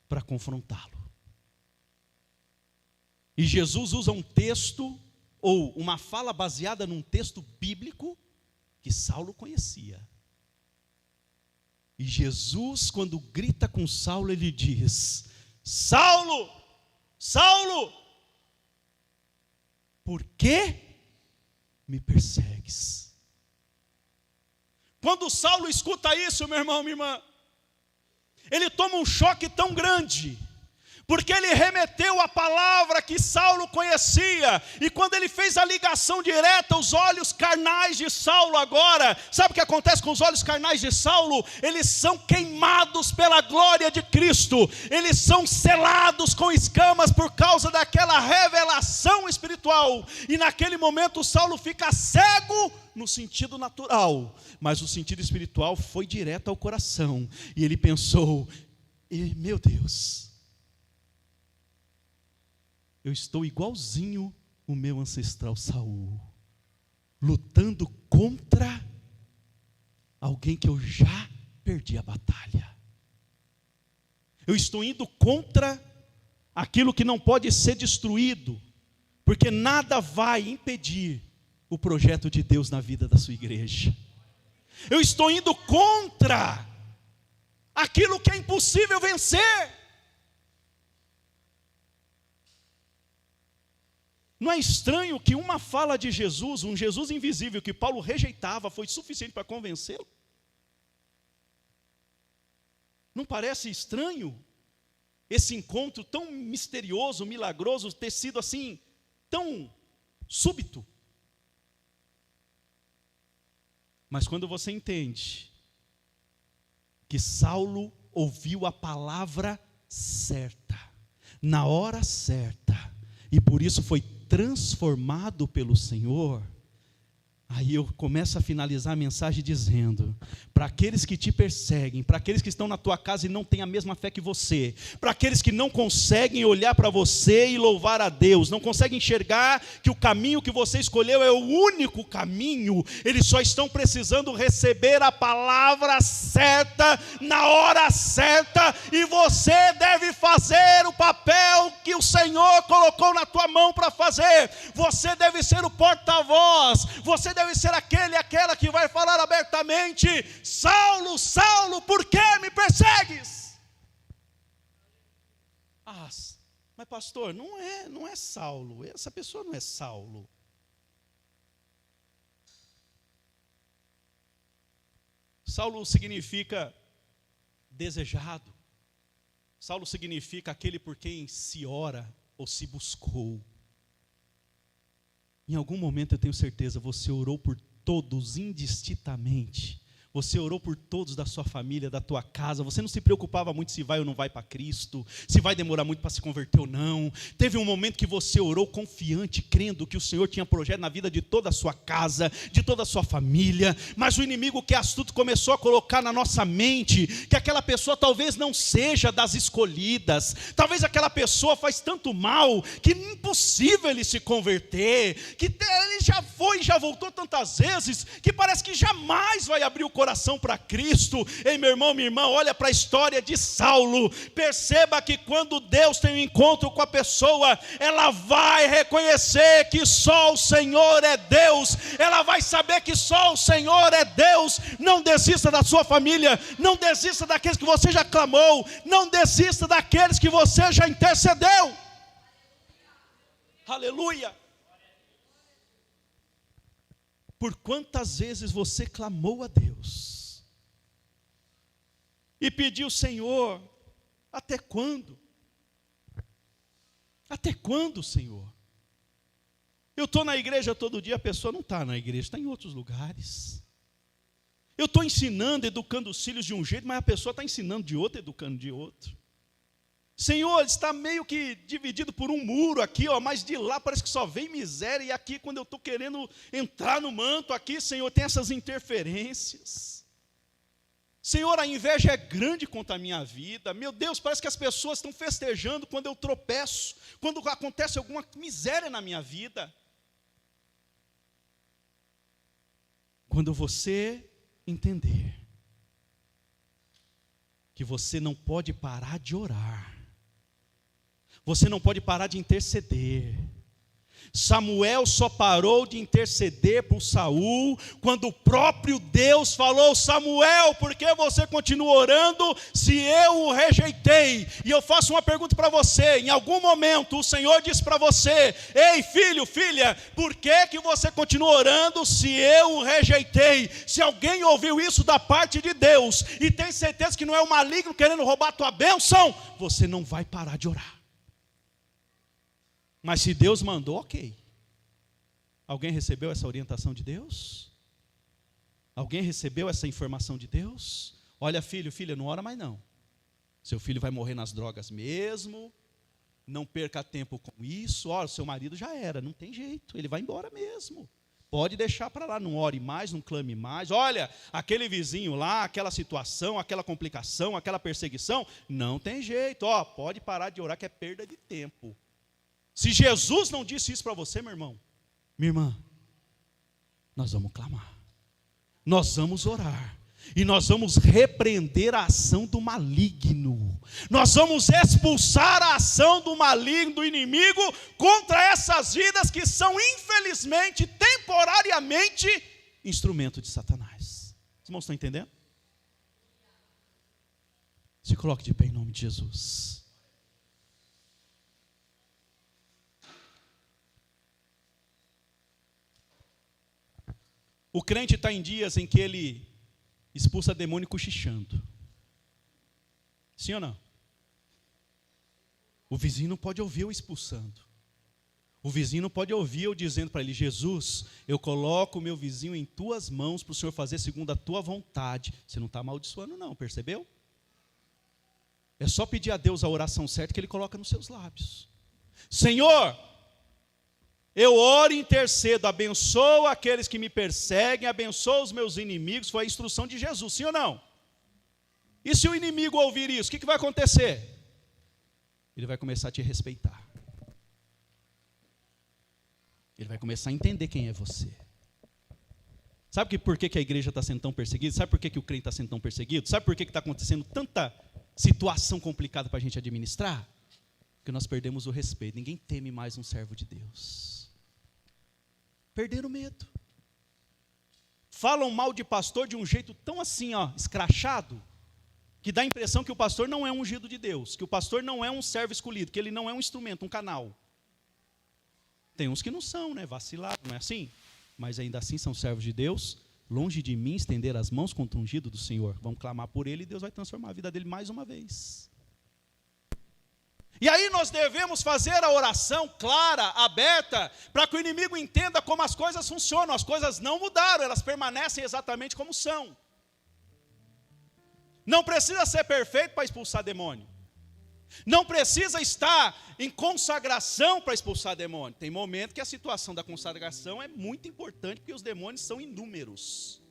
para confrontá-lo. E Jesus usa um texto, ou uma fala baseada num texto bíblico, que Saulo conhecia. E Jesus, quando grita com Saulo, ele diz: Saulo, Saulo, por que me persegues? Quando Saulo escuta isso, meu irmão, minha irmã, ele toma um choque tão grande, porque ele remeteu a palavra que Saulo conhecia, e quando ele fez a ligação direta, os olhos carnais de Saulo agora, sabe o que acontece com os olhos carnais de Saulo? Eles são queimados pela glória de Cristo, eles são selados com escamas por causa daquela revelação espiritual, e naquele momento Saulo fica cego no sentido natural, mas o sentido espiritual foi direto ao coração, e ele pensou: meu Deus, eu estou igualzinho o meu ancestral Saul, lutando contra alguém que eu já perdi a batalha. Eu estou indo contra aquilo que não pode ser destruído, porque nada vai impedir o projeto de Deus na vida da sua igreja. Eu estou indo contra aquilo que é impossível vencer. Não é estranho que uma fala de Jesus, um Jesus invisível que Paulo rejeitava, foi suficiente para convencê-lo? Não parece estranho esse encontro tão misterioso, milagroso, ter sido assim, tão súbito? Mas quando você entende que Saulo ouviu a palavra certa, na hora certa, e por isso foi transformado pelo Senhor, aí eu começo a finalizar a mensagem dizendo: para aqueles que te perseguem, para aqueles que estão na tua casa e não têm a mesma fé que você, para aqueles que não conseguem olhar para você e louvar a Deus, não conseguem enxergar que o caminho que você escolheu é o único caminho, eles só estão precisando receber a palavra certa, na hora certa, e você deve fazer o papel que o Senhor colocou na tua mão para fazer. Você deve ser o porta-voz, você deve ser aquela que vai falar abertamente: Saulo, Saulo, por que me persegues? Ah, mas pastor, não é Saulo, essa pessoa não é Saulo. Saulo significa desejado. Saulo significa aquele por quem se ora ou se buscou. Em algum momento eu tenho certeza, você orou por todos indistintamente. Você orou por todos da sua família, da tua casa. Você não se preocupava muito se vai ou não vai para Cristo, se vai demorar muito para se converter ou não. Teve um momento que você orou confiante, crendo que o Senhor tinha projeto na vida de toda a sua casa, de toda a sua família. Mas o inimigo, que é astuto, começou a colocar na nossa mente que aquela pessoa talvez não seja das escolhidas. Talvez aquela pessoa faz tanto mal que é impossível ele se converter, que ele já foi e já voltou tantas vezes que parece que jamais vai abrir o coração coração para Cristo. Ei, meu irmão, minha irmã, olha para a história de Saulo. Perceba que quando Deus tem um encontro com a pessoa, ela vai reconhecer que só o Senhor é Deus. Ela vai saber que só o Senhor é Deus. Não desista da sua família. Não desista daqueles que você já clamou. Não desista daqueles que você já intercedeu. Aleluia. Por quantas vezes você clamou a Deus e pediu: Senhor, até quando? Até quando, Senhor? Eu estou na igreja todo dia, a pessoa não está na igreja, está em outros lugares. Eu estou ensinando, educando os filhos de um jeito, mas a pessoa está ensinando de outro, educando de outro. Senhor, está meio que dividido por um muro aqui, ó, mas de lá parece que só vem miséria, e aqui quando eu estou querendo entrar no manto, aqui, Senhor, tem essas interferências. Senhor, a inveja é grande contra a minha vida. Meu Deus, parece que as pessoas estão festejando quando eu tropeço, quando acontece alguma miséria na minha vida. Quando você entender que você não pode parar de orar, você não pode parar de interceder. Samuel só parou de interceder por Saul quando o próprio Deus falou: Samuel, por que você continua orando se eu o rejeitei? E eu faço uma pergunta para você: em algum momento o Senhor disse para você: ei, filho, filha, por que você continua orando se eu o rejeitei? Se alguém ouviu isso da parte de Deus e tem certeza que não é o maligno querendo roubar a tua bênção, você não vai parar de orar. Mas se Deus mandou, ok. Alguém recebeu essa orientação de Deus? Alguém recebeu essa informação de Deus? Olha, filho, filha, não ora mais não. Seu filho vai morrer nas drogas mesmo. Não perca tempo com isso. Olha, seu marido já era, não tem jeito, ele vai embora mesmo. Pode deixar para lá, não ore mais, não clame mais. Olha, aquele vizinho lá, aquela situação, aquela complicação, aquela perseguição, não tem jeito. Ó, pode parar de orar que é perda de tempo. Se Jesus não disse isso para você, meu irmão, minha irmã, nós vamos clamar, nós vamos orar, e nós vamos repreender a ação do maligno, nós vamos expulsar a ação do maligno, do inimigo, contra essas vidas que são, infelizmente, temporariamente, instrumento de Satanás. Os irmãos estão entendendo? Se coloque de pé em nome de Jesus. O crente está em dias em que ele expulsa demônio cochichando. Sim ou não? O vizinho não pode ouvir eu expulsando. O vizinho não pode ouvir eu dizendo para ele: Jesus, eu coloco o meu vizinho em tuas mãos para o Senhor fazer segundo a tua vontade. Você não está amaldiçoando não, percebeu? É só pedir a Deus a oração certa que Ele coloca nos seus lábios. Senhor, eu oro e intercedo, abençoa aqueles que me perseguem, abençoa os meus inimigos. Foi a instrução de Jesus, sim ou não? E se o inimigo ouvir isso, o que vai acontecer? Ele vai começar a te respeitar. Ele vai começar a entender quem é você. Sabe por que a igreja está sendo tão perseguida? Sabe por que o crente está sendo tão perseguido? Sabe por que está acontecendo tanta situação complicada para a gente administrar? Porque nós perdemos o respeito. Ninguém teme mais um servo de Deus. Perderam o medo. Falam mal de pastor de um jeito tão assim, ó, escrachado, que dá a impressão que o pastor não é um ungido de Deus, que o pastor não é um servo escolhido, que ele não é um instrumento, um canal. Tem uns que não são, né? Vacilados, não é assim? Mas ainda assim são servos de Deus. Longe de mim estender as mãos contra o ungido do Senhor. Vamos clamar por ele e Deus vai transformar a vida dele mais uma vez. E aí nós devemos fazer a oração clara, aberta, para que o inimigo entenda como as coisas funcionam. As coisas não mudaram, elas permanecem exatamente como são. Não precisa ser perfeito para expulsar demônio. Não precisa estar em consagração para expulsar demônio. Tem momento que a situação da consagração é muito importante, porque os demônios são inúmeros.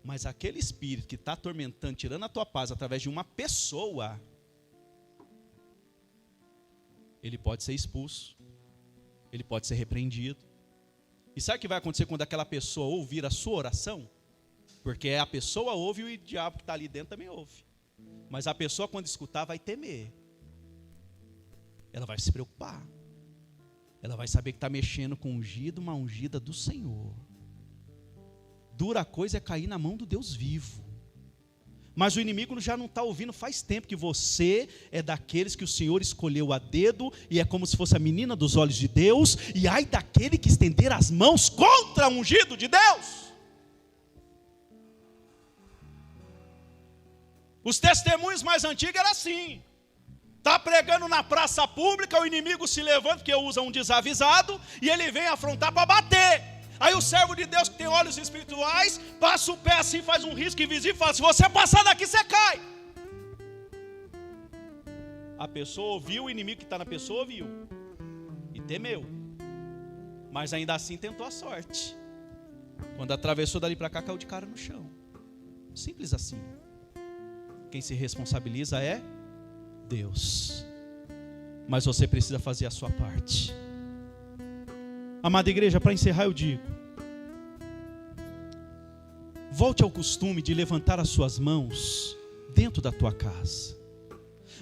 Mas aquele espírito que está atormentando, tirando a tua paz através de uma pessoa, ele pode ser expulso, ele pode ser repreendido. E sabe o que vai acontecer quando aquela pessoa ouvir a sua oração? Porque a pessoa ouve e o diabo que está ali dentro também ouve. Mas a pessoa, quando escutar, vai temer. Ela vai se preocupar. Ela vai saber que está mexendo com uma ungida do Senhor. Dura coisa é cair na mão do Deus vivo. Mas o inimigo já não está ouvindo faz tempo que você é daqueles que o Senhor escolheu a dedo e é como se fosse a menina dos olhos de Deus. E ai daquele que estender as mãos contra o ungido de Deus. Os testemunhos mais antigos eram assim. Está pregando na praça pública, o inimigo se levanta porque usa um desavisado e ele vem afrontar para bater. Aí o servo de Deus que tem olhos espirituais passa o pé assim, faz um risco invisível e fala: se você passar daqui, você cai. A pessoa ouviu, o inimigo que está na pessoa ouviu e temeu. Mas ainda assim tentou a sorte. Quando atravessou dali para cá, caiu de cara no chão. Simples assim. Quem se responsabiliza é Deus. Mas você precisa fazer a sua parte. Amada igreja, para encerrar eu digo: volte ao costume de levantar as suas mãos dentro da tua casa.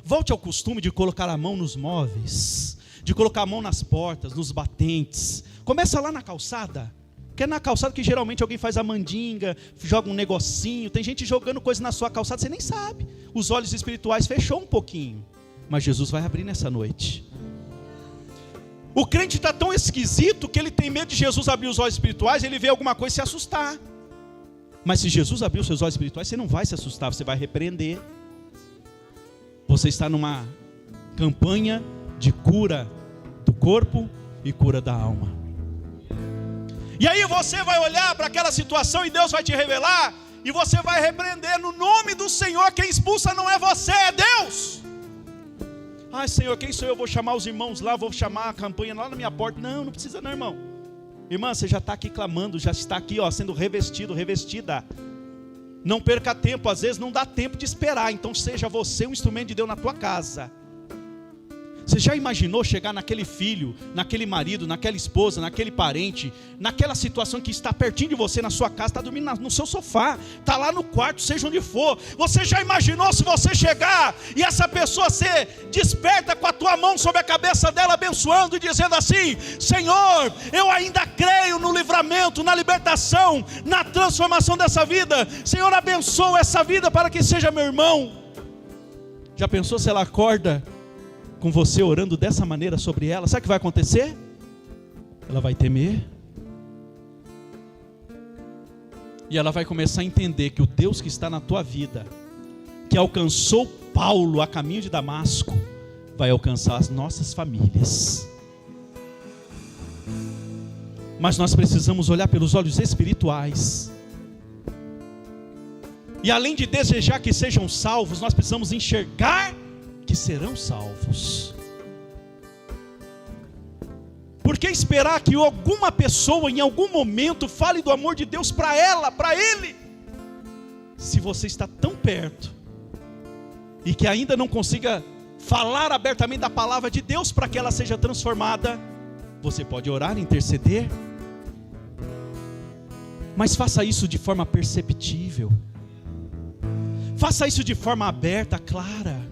Volte ao costume de colocar a mão nos móveis, de colocar a mão nas portas, nos batentes. Começa lá na calçada. Que é na calçada que geralmente alguém faz a mandinga, joga um negocinho. Tem gente jogando coisa na sua calçada, você nem sabe. Os olhos espirituais fechou um pouquinho. Mas Jesus vai abrir nessa noite. O crente está tão esquisito que ele tem medo de Jesus abrir os olhos espirituais. Ele vê alguma coisa e se assustar. Mas se Jesus abrir os seus olhos espirituais, você não vai se assustar, você vai repreender. Você está numa campanha de cura do corpo e cura da alma. E aí você vai olhar para aquela situação e Deus vai te revelar. E você vai repreender no nome do Senhor. Quem expulsa não é você, é Deus. Ai Senhor, quem sou eu? Vou chamar os irmãos lá, vou chamar a campanha lá na minha porta. Não, não precisa não, irmão. Irmã, você já está aqui clamando, já está aqui sendo revestido, revestida. Não perca tempo, às vezes não dá tempo de esperar. Então seja você um instrumento de Deus na tua casa. Você já imaginou chegar naquele filho, naquele marido, naquela esposa, naquele parente, naquela situação que está pertinho de você, na sua casa, está dormindo no seu sofá, está lá no quarto, seja onde for. Você já imaginou se você chegar e essa pessoa ser desperta com a tua mão sobre a cabeça dela, abençoando e dizendo assim: Senhor, eu ainda creio no livramento, na libertação, na transformação dessa vida. Senhor, abençoa essa vida para que seja meu irmão. Já pensou se ela acorda com você orando dessa maneira sobre ela? Sabe o que vai acontecer? Ela vai temer. E ela vai começar a entender que o Deus que está na tua vida, que alcançou Paulo a caminho de Damasco, vai alcançar as nossas famílias. Mas nós precisamos olhar pelos olhos espirituais. E além de desejar que sejam salvos, nós precisamos enxergar que serão salvos. Por que esperar que alguma pessoa em algum momento fale do amor de Deus para ela, para ele, se você está tão perto e que ainda não consiga falar abertamente da palavra de Deus para que ela seja transformada? Você pode orar, interceder, mas faça isso de forma perceptível, faça isso de forma aberta, clara.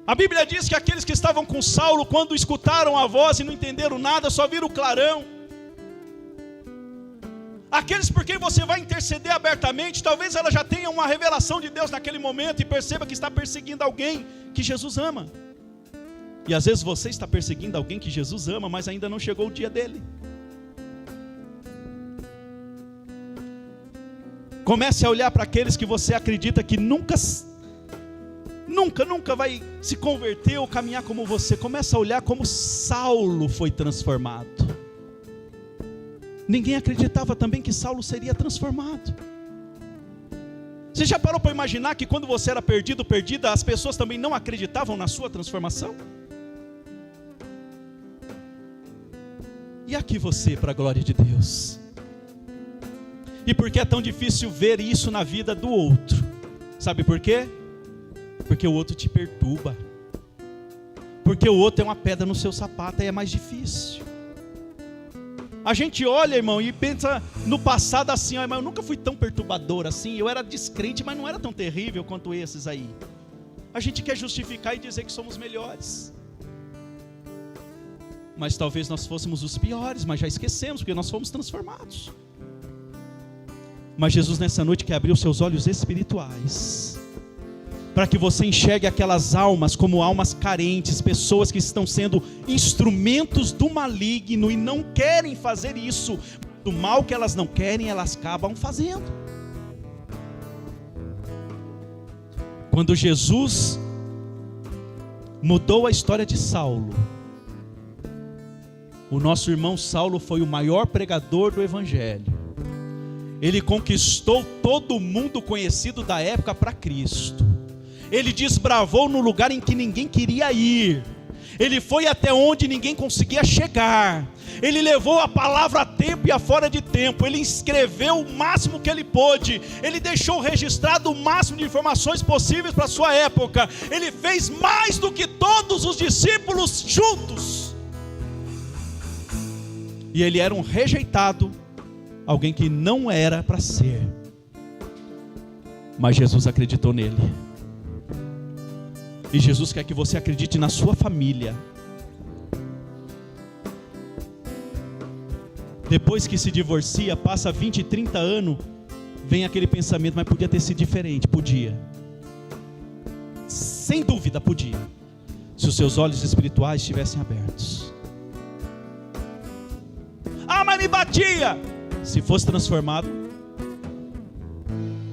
A Bíblia diz que aqueles que estavam com Saulo, quando escutaram a voz e não entenderam nada, só viram o clarão. Aqueles por quem você vai interceder abertamente, talvez ela já tenha uma revelação de Deus naquele momento e perceba que está perseguindo alguém que Jesus ama. E às vezes você está perseguindo alguém que Jesus ama, mas ainda não chegou o dia dele. Comece a olhar para aqueles que você acredita que nunca vai se converter ou caminhar como você. Começa a olhar como Saulo foi transformado. Ninguém acreditava também que Saulo seria transformado. Você já parou para imaginar que quando você era perdido, perdida, as pessoas também não acreditavam na sua transformação? E aqui você, para a glória de Deus. E por que é tão difícil ver isso na vida do outro? Sabe por quê? Porque o outro te perturba. Porque o outro é uma pedra no seu sapato e é mais difícil. A gente olha, irmão, e pensa no passado assim, mas eu nunca fui tão perturbador assim, eu era descrente, mas não era tão terrível quanto esses aí. A gente quer justificar e dizer que somos melhores. Mas talvez nós fôssemos os piores, mas já esquecemos, porque nós fomos transformados. Mas Jesus nessa noite quer abrir os seus olhos espirituais, para que você enxergue aquelas almas como almas carentes, pessoas que estão sendo instrumentos do maligno e não querem fazer isso. Do mal que elas não querem, elas acabam fazendo. Quando Jesus mudou a história de Saulo, o nosso irmão Saulo foi o maior pregador do evangelho. Ele conquistou todo mundo conhecido da época para Cristo. Ele desbravou no lugar em que ninguém queria ir. Ele foi até onde ninguém conseguia chegar. Ele levou a palavra a tempo e a fora de tempo. Ele escreveu o máximo que ele pôde. Ele deixou registrado o máximo de informações possíveis para a sua época. Ele fez mais do que todos os discípulos juntos. E ele era um rejeitado, alguém que não era para ser. Mas Jesus acreditou nele. E Jesus quer que você acredite na sua família. Depois que se divorcia, passa 20, 30 anos, vem aquele pensamento, mas podia ter sido diferente. Podia. Sem dúvida podia, se os seus olhos espirituais estivessem abertos. Ah, mas me batia. Se fosse transformado.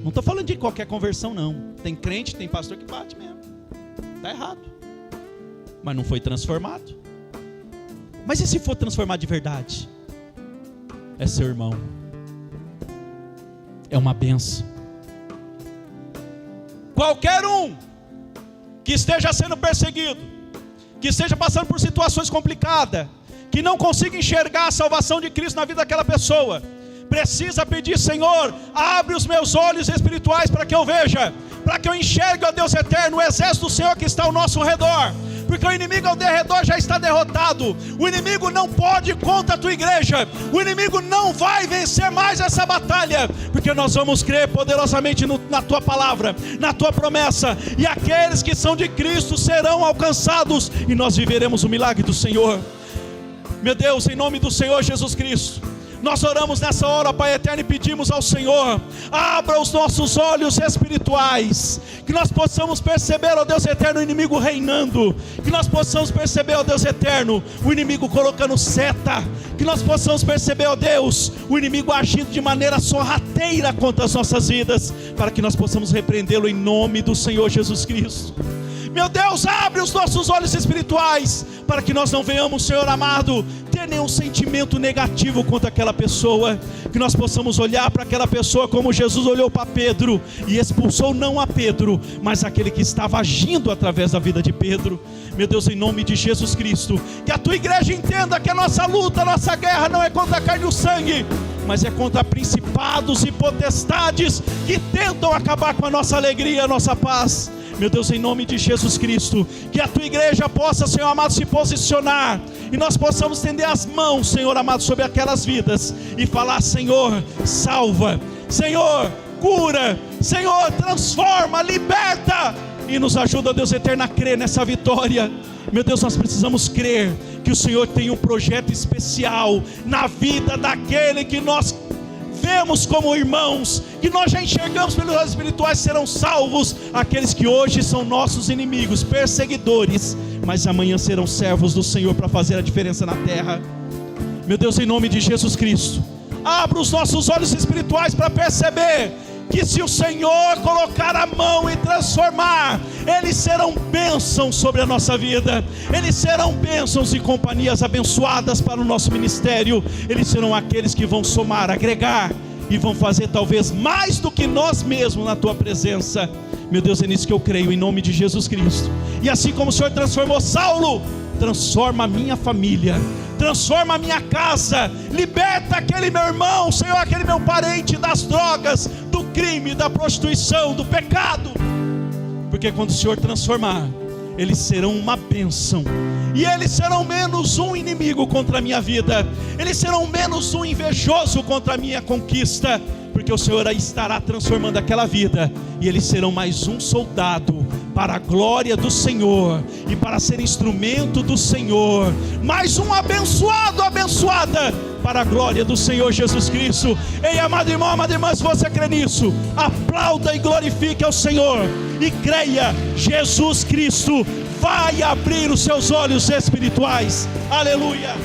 Não estou falando de qualquer conversão não. Tem crente, tem pastor que bate mesmo. Está errado. Mas não foi transformado. Mas e se for transformado de verdade? É seu irmão. É uma bênção. Qualquer um que esteja sendo perseguido, que esteja passando por situações complicadas, que não consiga enxergar a salvação de Cristo na vida daquela pessoa, precisa pedir: Senhor, abre os meus olhos espirituais para que eu veja, para que eu enxergue, ó Deus eterno, o exército do Senhor que está ao nosso redor, porque o inimigo ao redor já está derrotado. O inimigo não pode contra a tua igreja, o inimigo não vai vencer mais essa batalha, porque nós vamos crer poderosamente na tua palavra, na tua promessa, e aqueles que são de Cristo serão alcançados, e nós viveremos o milagre do Senhor. Meu Deus, em nome do Senhor Jesus Cristo, nós oramos nessa hora, Pai eterno, e pedimos ao Senhor: abra os nossos olhos espirituais, que nós possamos perceber, ó Deus eterno, o inimigo reinando, que nós possamos perceber, ó Deus eterno, o inimigo colocando seta, que nós possamos perceber, ó Deus, o inimigo agindo de maneira sorrateira contra as nossas vidas, para que nós possamos repreendê-lo em nome do Senhor Jesus Cristo. Meu Deus, abre os nossos olhos espirituais, para que nós não venhamos, Senhor amado, ter nenhum sentimento negativo contra aquela pessoa, que nós possamos olhar para aquela pessoa como Jesus olhou para Pedro, e expulsou não a Pedro, mas aquele que estava agindo através da vida de Pedro. Meu Deus, em nome de Jesus Cristo, que a tua igreja entenda que a nossa luta, a nossa guerra não é contra a carne e o sangue, mas é contra principados e potestades que tentam acabar com a nossa alegria, a nossa paz. Meu Deus, em nome de Jesus Cristo, que a tua igreja possa, Senhor amado, se posicionar, e nós possamos estender as mãos, Senhor amado, sobre aquelas vidas, e falar: Senhor, salva, Senhor, cura, Senhor, transforma, liberta, e nos ajuda, Deus eterno, a crer nessa vitória. Meu Deus, nós precisamos crer que o Senhor tem um projeto especial na vida daquele que nós vemos como irmãos, que nós já enxergamos pelos olhos espirituais. Serão salvos aqueles que hoje são nossos inimigos, perseguidores, mas amanhã serão servos do Senhor para fazer a diferença na terra. Meu Deus, em nome de Jesus Cristo, abra os nossos olhos espirituais para perceber que se o Senhor colocar a mão e transformar, eles serão bênçãos sobre a nossa vida, eles serão bênçãos e companhias abençoadas para o nosso ministério, eles serão aqueles que vão somar, agregar, e vão fazer talvez mais do que nós mesmos na tua presença. Meu Deus, é nisso que eu creio, em nome de Jesus Cristo. E assim como o Senhor transformou Saulo, transforma a minha família, transforma a minha casa, liberta aquele meu irmão, Senhor, aquele meu parente das drogas, do crime, da prostituição, do pecado, porque quando o Senhor transformar, eles serão uma bênção, e eles serão menos um inimigo contra a minha vida, eles serão menos um invejoso contra a minha conquista, porque o Senhor aí estará transformando aquela vida, e eles serão mais um soldado para a glória do Senhor, e para ser instrumento do Senhor, mais um abençoado, abençoada, para a glória do Senhor Jesus Cristo. Ei, amado irmão, amada irmã, se você crê nisso, aplauda e glorifique ao Senhor, e creia, Jesus Cristo vai abrir os seus olhos espirituais. Aleluia.